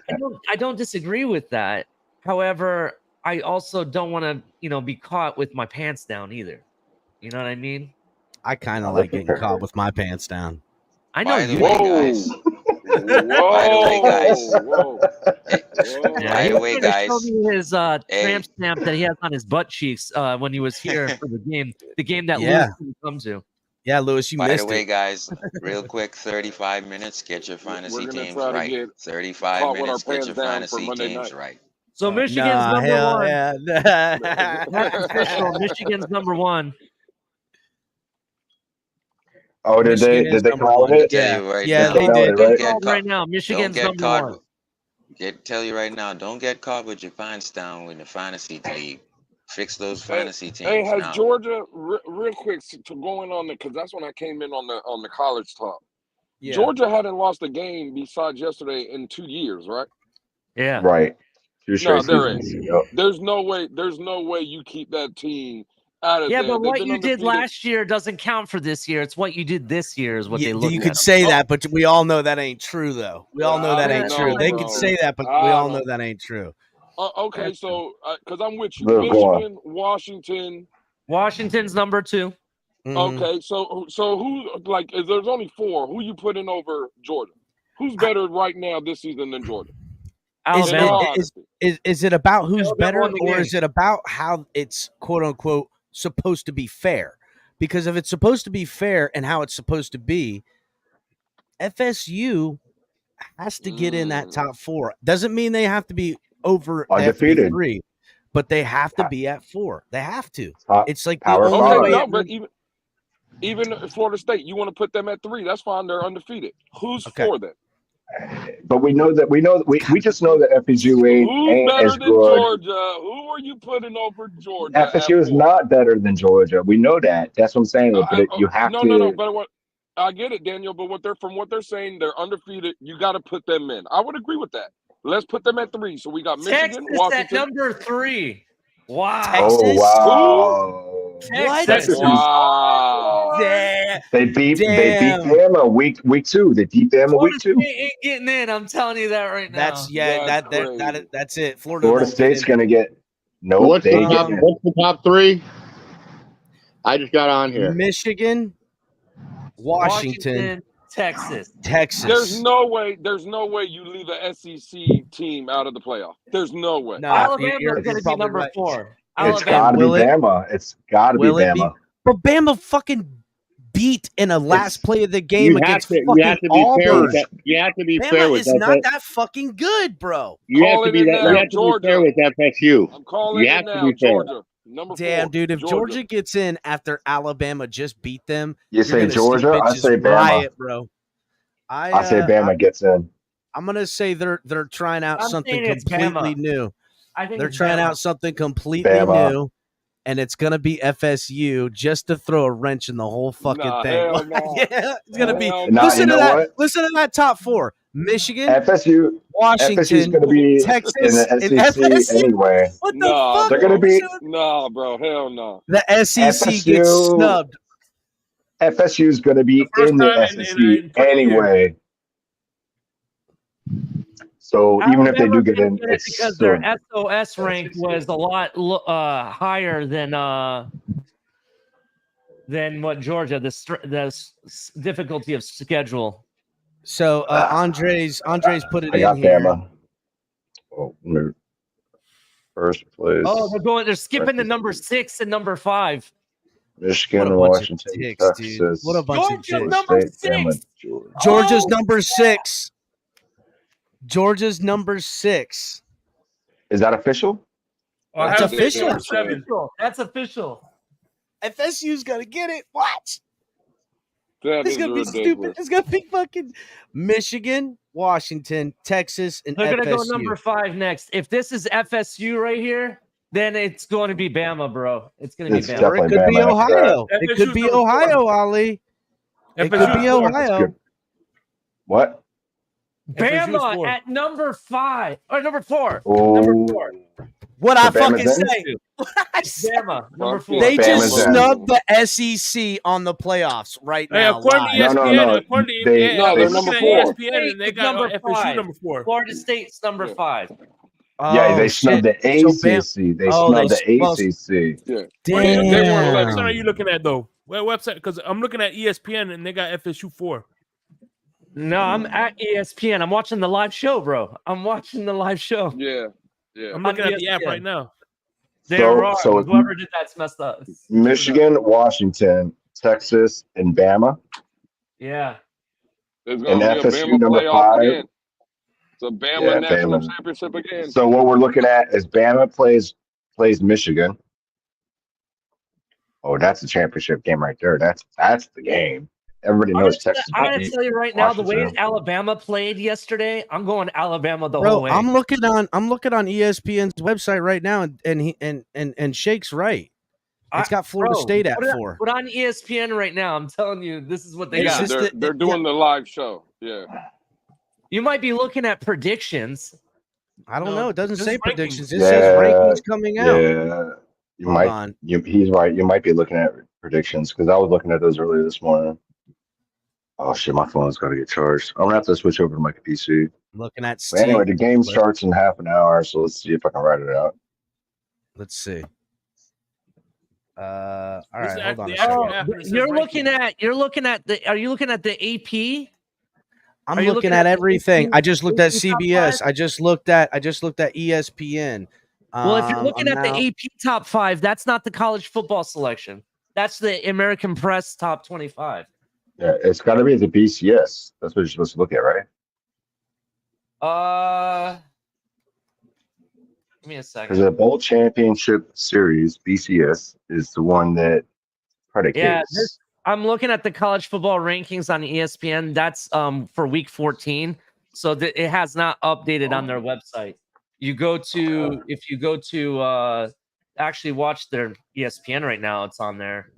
I don't disagree with that. However, I also don't want to, be caught with my pants down either. You know what I mean? I kind of like getting caught with my pants down. I know By the you. way, Whoa. guys. Whoa. By the way, guys. Whoa. Yeah, By he the was way, trying to guys. show me his tramp Hey. stamp that he has on his butt cheeks when he was here for the game that Yeah. Lewis didn't come to. Yeah, Lewis, you By the missed way, it. guys, real quick, 35 minutes, get your We're fantasy gonna teams try to right. get 35 caught with our minutes, get pants your down for fantasy Monday teams night. right. So Michigan's Nah, number hell one. yeah. That's official. Michigan's number one. Oh, did Michigan they is number call one. it? Tell you right Yeah, now, they Call did. it, right? get Right caught. now, Michigan's Don't get number caught. one. Tell you right now, don't get caught with your pants down in the fantasy league. Fix those fantasy Hey, teams has now. Georgia real quick to going on because that's when I came in on the college talk. Yeah. Georgia hadn't lost a game besides yesterday in 2 years, right? Yeah. Right. 2 straight No, there seasons. is. Yep. There's no way you keep that team out of Yeah, there. but They've what been you did undefeated. last year doesn't count for this year. It's what you did this year is what they look You at. could say that, but we all know that ain't true, though. We all know I that don't ain't know, true. They bro. could say that, but we I all know don't- that ain't true. Okay, so because I'm with you, Look, go on. Michigan, Washington. Washington's number 2. Mhm. Okay, so who if there's only 4, who you putting over Georgia? Who's better right now this season than Georgia? Is, In all Alabama. is, is it about who's Alabama better, won the or game. is it about how it's quote unquote supposed to be fair? Because if it's supposed to be fair and how it's supposed to be, FSU has to get in that top 4. Doesn't mean they have to be over they have to be Undefeated. 3, but they have to be at 4. They have to. Top- It's like the Power only five. Okay, way. no, it but would- even Florida State, you want to put them at 3? That's fine. They're undefeated. Who's Okay. 4 then? But we just know that FSU ain't Who's better as than good. Georgia? Who are you putting over Georgia? FSU is not better than Georgia. We know that. That's what I'm saying. But you have to. No. But what I get it, Daniel. But from what they're saying, they're undefeated. You got to put them in. I would agree with that. Let's put them at 3. So we got Michigan, Texas at Washington. number 3. Wow. Texas? Oh wow. Texas. Texas. Wow. Damn. They beat Damn. Bama week 2. They beat Bama Florida week 2. State ain't getting in. I'm telling you that right now. That's it. Florida Florida won't State's get going to in. get nope. What's They get in. the top 3? I just got on here. Michigan, Washington, Texas. Texas. There's no way you leave a SEC team out of the playoff. There's no way. No, Alabama's you're going to be probably number right. 4. It's Alabama. got to be Will it? Bama. It's got to be Will it be? Bama. But Bama fucking beat in a last play of the game You have against to be fucking fair with Auburn. that. You have to be Bama fair with is not that fucking good, bro. You have to Calling be it that. You now, have to Georgia. be fair with FSU. I'm calling You it have to now, be fair. Georgia. Number 4. Damn, dude, if Georgia gets in after Alabama just beat them, You you're say gonna Georgia? see I bitches say Bama. riot, bro. I say Bama gets in. I'm gonna say they're trying out I'm something saying it's completely Bama. new. I think They're it's trying Bama. out something completely Bama. new, and it's gonna be FSU just to throw a wrench in the whole fucking thing. Hell no. Yeah, it's gonna be. Nah, Listen you to know that. what? Listen to that top 4: Michigan, FSU is Washington, going to be in Texas, the and SEC FSU. anyway. What the Nah, fuck? They're going to be Nah, bro. Hell no. The SEC gets FSU. snubbed. FSU is going to be first in the time SEC in 20 years. anyway. So even if they do get in, Alabama's it's because still their SOS rank was a lot higher than what Georgia. The difficulty of schedule. So Andres put it I got in here. Bama. Oh, first place. Oh, they're skipping to number 6 and number 5. Michigan, What a bunch of Washington, dicks, Texas. dude. What a bunch of Georgia's dicks. number State, 6. Bama, Georgia. Georgia's number 6. Georgia's number 6. Is that official? That's official. That's official. FSU's gonna get it. Watch. That It's is gonna be ridiculous. stupid. It's gonna be fucking Michigan, Washington, Texas, and They're FSU. gonna go number 5 next. If this is FSU right here, then it's going to be Bama, bro. It's gonna be It's Bama. Or it definitely could be Bama after Ohio. that. It could be Ohio, Ali. It could be FSU 4. Ohio. What? Bama at number 5 or number 4. Oh, Number 4. What So I Bama's fucking in? say? What I say? Bama number 4. They just Bama's in. snubbed the SEC on the playoffs right Hey, now. according to live. ESPN, No. according to They- No, I'm they're looking number at 4. ESPN, and they got Number FSU 5. number 4. Florida State's number 5. Yeah, they snubbed the shit. So Bam- ACC. They Oh, snubbed they- the well, ACC. Yeah. What website are Damn. you looking at though? What website? Because I'm looking at ESPN and they got FSU 4. No, I'm at ESPN. I'm watching the live show, bro. I'm watching the live show. Yeah. Yeah. I'm looking On at the app ESPN. right now. They're wrong. So Whoever did that's messed up. Michigan, Washington, Texas, and Bama. Yeah. There's And going to be a FSU Bama number playoff 5. again. It's a Bama Yeah, national Bama. championship again. So what we're looking at is Bama plays Michigan. Oh, that's the championship game right there. That's the game. Everybody knows Texas. I'm gonna tell you right now, the way Washington. Alabama played yesterday, I'm going Alabama the whole Bro, way. I'm looking on ESPN's website right now, and Shake's right. It's got Florida State at 4. Put on ESPN right now. I'm telling you, this is what they Yeah, got. they're doing the live show. Yeah. You might be looking at predictions. I don't know. It doesn't this say is rankings. predictions. It says rankings coming out. Yeah, you Hold might. on. He's right. You might be looking at predictions because I was looking at those earlier this morning. Oh shit, my phone's got to get charged. I'm gonna have to switch over to my PC. Looking at But Steve. anyway, the game starts in half an hour, so let's see if I can write it out. Let's see. All This is right, hold on. the a actual second. app and it says You're rankings. looking at the. Are you looking at the AP? I'm Are you looking looking at at the everything. AP I just looked at top CBS. five? I just looked at ESPN. Well, if you're looking I'm at now- the AP top 5, that's not the college football selection. That's the American Press top 25. Yeah, it's got to be the BCS. That's what you're supposed to look at, right? Give me a second. Because the Bowl Championship Series (BCS) is the one that predicates. Yeah, I'm looking at the college football rankings on ESPN. That's for week 14. So it has not updated on their website. If you go to actually watch their ESPN right now, it's on there.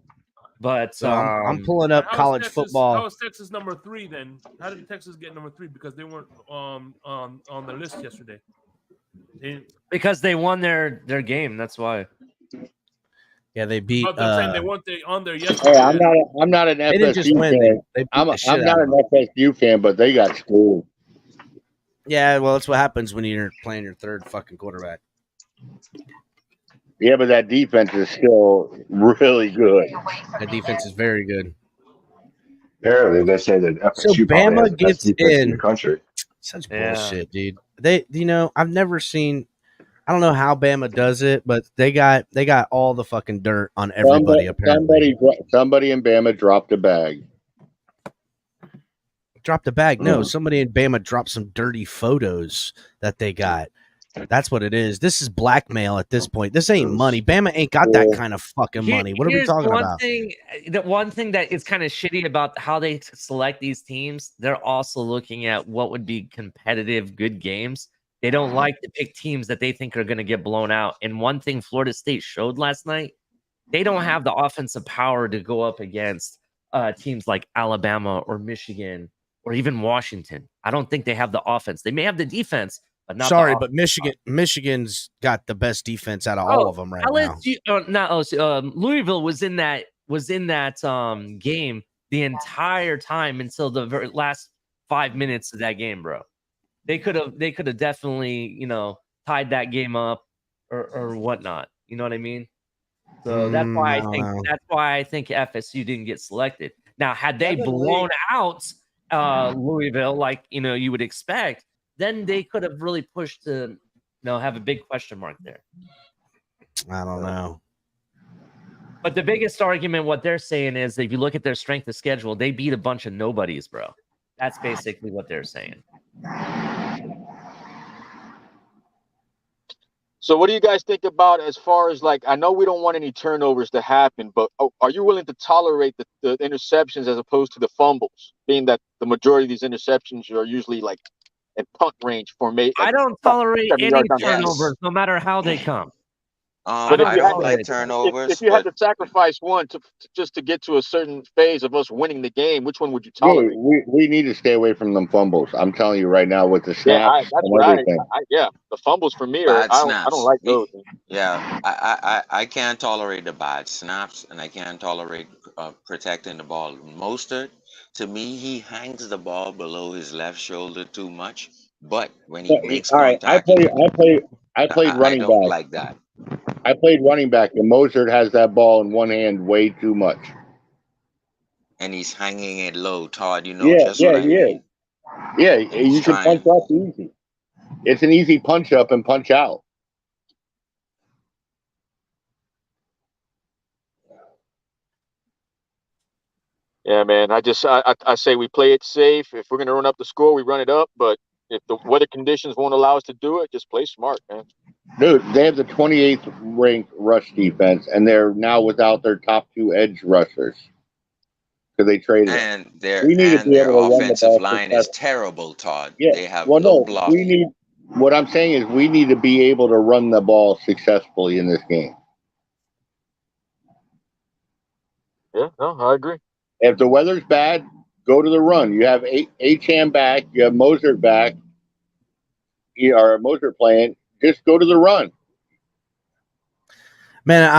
But So I'm pulling up How is college Texas- football. How is Texas number 3 then? How did Texas get number 3? Because they weren't on the list yesterday. because they won their game, that's why. Yeah, they beat. But they're saying they weren't on there Hey, yesterday. I'm not an They didn't just FSU win; fan. they beat I'm the shit not out an of them. FSU fan, but they got schooled. Yeah, well, that's what happens when you're playing your third fucking quarterback. Yeah, but that defense is still really good. That defense is very good. Apparently, they say that So FSU probably has the Bama best gets defense in the in. country. Such Yeah. bullshit, dude. They, I've never seen. I don't know how Bama does it, but they got all the fucking dirt on everybody. Apparently, Somebody in Bama dropped a bag. dropped a bag. No, somebody in Bama dropped some dirty photos that they got. That's what it is. This is blackmail at this point. This ain't money. Bama ain't got that kind of fucking money. What are we Here's talking one about? thing. The one thing that is kind of shitty about how they select these teams, they're also looking at what would be competitive, good games. They don't like to pick teams that they think are going to get blown out. And one thing Florida State showed last night, they don't have the offensive power to go up against teams like Alabama or Michigan or even Washington. I don't think they have the offense. They may have the defense, but not. Sorry, but Michigan's got the best defense out of all of them right now. Louisville was in that game the entire time until the very last 5 minutes of that game, bro. They could have definitely, tied that game up or whatnot. You know what I mean? So that's why I think FSU didn't get selected. Now, had they blown out Louisville like you would expect, then they could have really pushed to have a big question mark there. I don't know. But the biggest argument, what they're saying is, if you look at their strength of schedule, they beat a bunch of nobodies, bro. That's basically what they're saying. So what do you guys think about as far as, like, I know we don't want any turnovers to happen, but are you willing to tolerate the interceptions as opposed to the fumbles, being that the majority of these interceptions are usually like in punt range for me? I don't tolerate any turnovers, no matter how they come. But if I don't like turnovers. If you had to sacrifice one just to get to a certain phase of us winning the game, which one would you tolerate? We need to stay away from them fumbles. I'm telling you right now with the snaps and everything. The fumbles for me Bad I snaps. don't like those. Yeah, I can't tolerate the bad snaps, and I can't tolerate protecting the ball. Mostert, to me, he hangs the ball below his left shoulder too much. But when he makes contact, I played running I don't back. like that. I played running back, and Mozart has that ball in one hand way too much. And he's hanging it low, Todd. What I mean. Yeah, you can punch up easy. It's an easy punch up and punch out. Yeah, man. I say we play it safe. If we're gonna run up the score, we run it up. But if the weather conditions won't allow us to do it, just play smart, man. Dude, they have the 28th ranked rush defense, and they're now without their top two edge rushers because they traded And them. their offensive line is terrible, Todd. Yeah. They have no blocking. What I'm saying is we need to be able to run the ball successfully in this game. Yeah, no, I agree. If the weather's bad, go to the run. You have Acham back, you have Mozart back, or Mozart playing. Just go to the run. Man,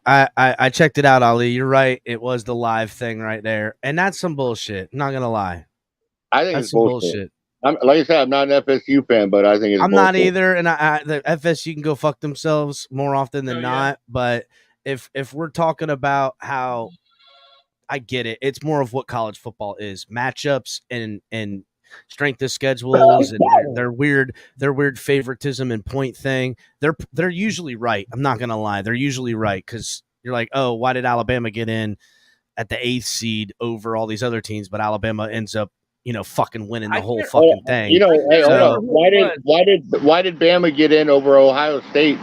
I checked it out, Ali. You're right. It was the live thing right there, and that's some bullshit. I'm not gonna lie. I think that's it's some bullshit. Like I said, I'm not an FSU fan, but I think it's. I'm bullshit. not either, and the FSU can go fuck themselves more often than not. But if we're talking about how, I get it. It's more of what college football is: matchups and strength of schedules and their weird favoritism and point thing. They're usually right. I'm not gonna lie. They're usually right because you're like, oh, why did Alabama get in at the 8th seed over all these other teams? But Alabama ends up, fucking winning the whole fucking thing. Why did Bama get in over Ohio State?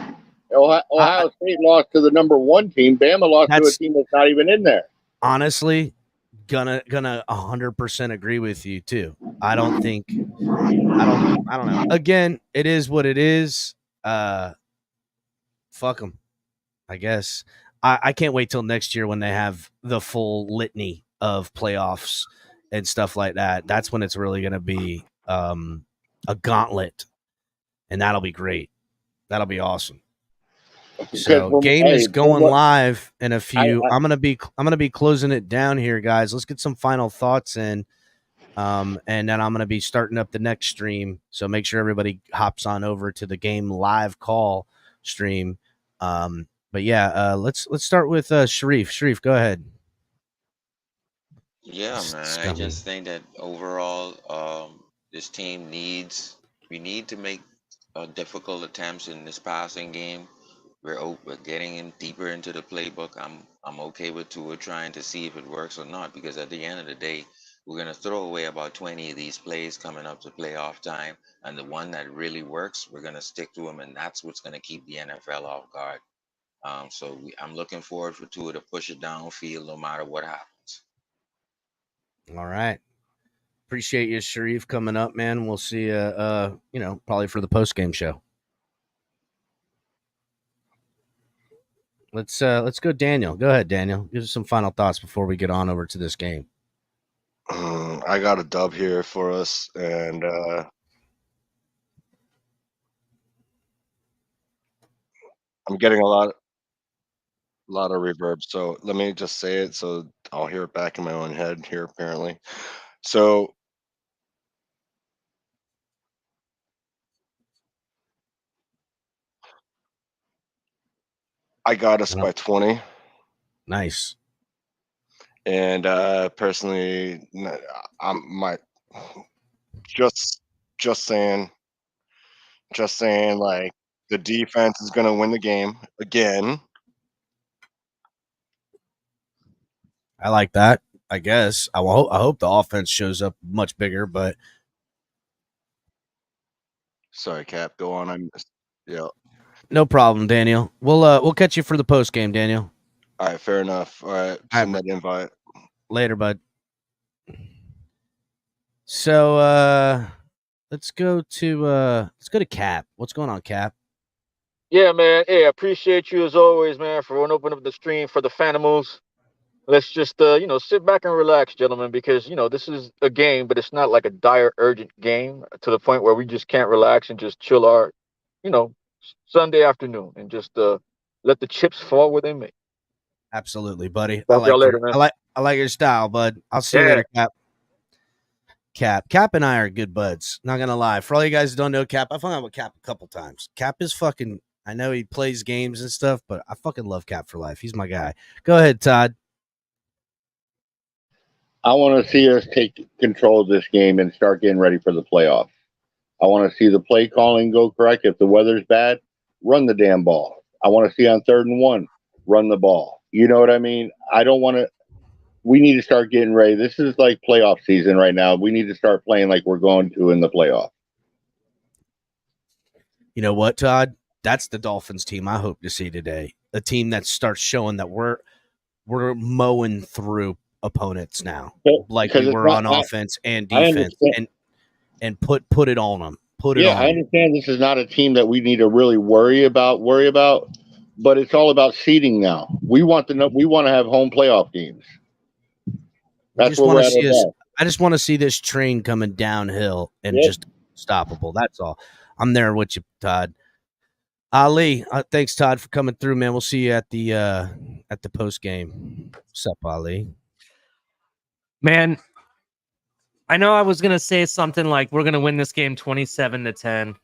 Ohio State lost to the number 1 team. Bama lost to a team that's not even in there. Honestly, gonna 100% agree with you too. I don't know. Again, it is what it is. Fuck them, I guess. I can't wait till next year when they have the full litany of playoffs and stuff like that. That's when it's really gonna be a gauntlet, and that'll be great. That'll be awesome. So game is going live in a few. I'm gonna be closing it down here, guys. Let's get some final thoughts in. And then I'm going to be starting up the next stream. So make sure everybody hops on over to the game live call stream. But yeah, let's start with Sharif. Sharif, go ahead. Yeah, man. I just think that overall, this team we need to make difficult attempts in this passing game. We're getting in deeper into the playbook. I'm okay with Tua trying to see if it works or not, because at the end of the day, we're gonna throw away about 20 of these plays coming up to playoff time, and the one that really works, we're gonna stick to them, and that's what's gonna keep the NFL off guard. I'm looking forward for Tua to push it downfield no matter what happens. All right. Appreciate you, Sharif, coming up, man. We'll see you, probably for the post game show. Let's go, Daniel. Go ahead, Daniel. Give us some final thoughts before we get on over to this game. I got a dub here for us, and I'm getting a lot of reverb. So let me just say it, so I'll hear it back in my own head here. Apparently, so I got us by 20. Nice. And personally, I'm just saying, like, the defense is going to win the game again. I like that. I guess I hope the offense shows up much bigger, but sorry, Cap, go on. Yeah. No problem, Daniel. We'll catch you for the post game, Daniel. All right, fair enough. All right, send that invite. Later, bud. So let's go to Cap. What's going on, Cap? Yeah, man. Hey, I appreciate you as always, man, for opening up the stream for the Fanimals. Let's just sit back and relax, gentlemen, because this is a game, but it's not like a dire urgent game to the point where we just can't relax and just chill our Sunday afternoon and just let the chips fall where they may. Absolutely, buddy. Talk to y'all later, man. I like your style, bud. I'll see you later, Cap. Cap and I are good buds. Not gonna lie. For all you guys who don't know Cap, I've hung out with Cap a couple times. Cap is fucking. I know he plays games and stuff, but I fucking love Cap for life. He's my guy. Go ahead, Todd. I want to see us take control of this game and start getting ready for the playoffs. I want to see the play calling go correct. If the weather's bad, run the damn ball. I want to see on 3rd and 1, run the ball. You know what I mean? I don't want to. We need to start getting ready. This is like playoff season right now. We need to start playing like we're going to in the playoff. You know what, Todd? That's the Dolphins team I hope to see today. A team that starts showing that we're mowing through opponents now, like we were on offense and defense, and put it on them. Put it on. I understand this is not a team that we need to really worry about, but it's all about seeding now. We want to have home playoff games. That's what we're at. I just want to see this train coming downhill and just unstoppable. That's all. I'm there with you, Todd. Ali, thanks, Todd, for coming through, man. We'll see you at the post game. What's up, Ali? Man, I know I was gonna say something like we're gonna win this game 27-10.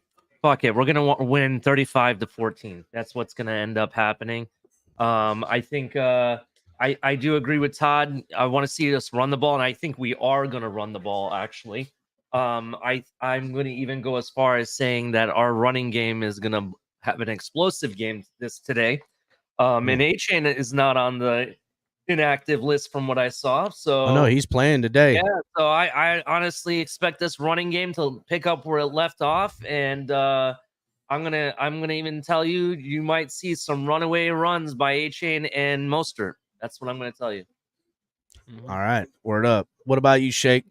Fuck it, we're gonna win 35-14. That's what's gonna end up happening. I think I do agree with Todd. I want to see us run the ball, and I think we are gonna run the ball. Actually, I'm gonna even go as far as saying that our running game is gonna have an explosive game today. And A-Chain is not on the inactive list from what I saw. So no, he's playing today. Yeah, so I honestly expect this running game to pick up where it left off, and I'm gonna even tell you might see some runaway runs by A-Chain and Mostert. That's what I'm gonna tell you. All right, word up. What about you, Shake?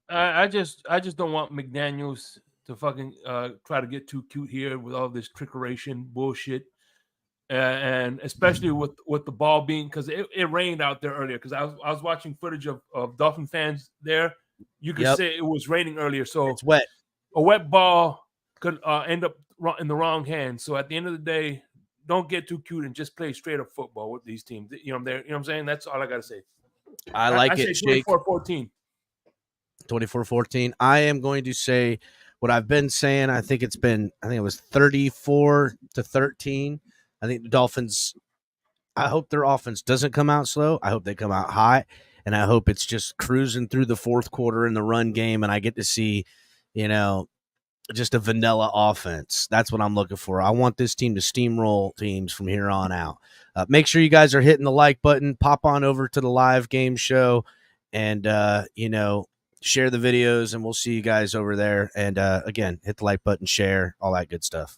I just don't want McDaniels to fucking try to get too cute here with all this trickeration bullshit. And especially with the ball being, because it rained out there earlier. Because I was watching footage of Dolphin fans there. You could say it was raining earlier, so it's wet. A wet ball could end up in the wrong hands. So at the end of the day, don't get too cute and just play straight up football with these teams. You know, you know what I'm saying? That's all I gotta say. I like say it, Shake. 24-14. 24-14. I am going to say what I've been saying. I think it was 34-13. I think the Dolphins, I hope their offense doesn't come out slow. I hope they come out hot, and I hope it's just cruising through the fourth quarter in the run game, and I get to see, just a vanilla offense. That's what I'm looking for. I want this team to steamroll teams from here on out. Make sure you guys are hitting the like button. Pop on over to the live game show and, share the videos, and we'll see you guys over there. And, again, hit the like button, share, all that good stuff.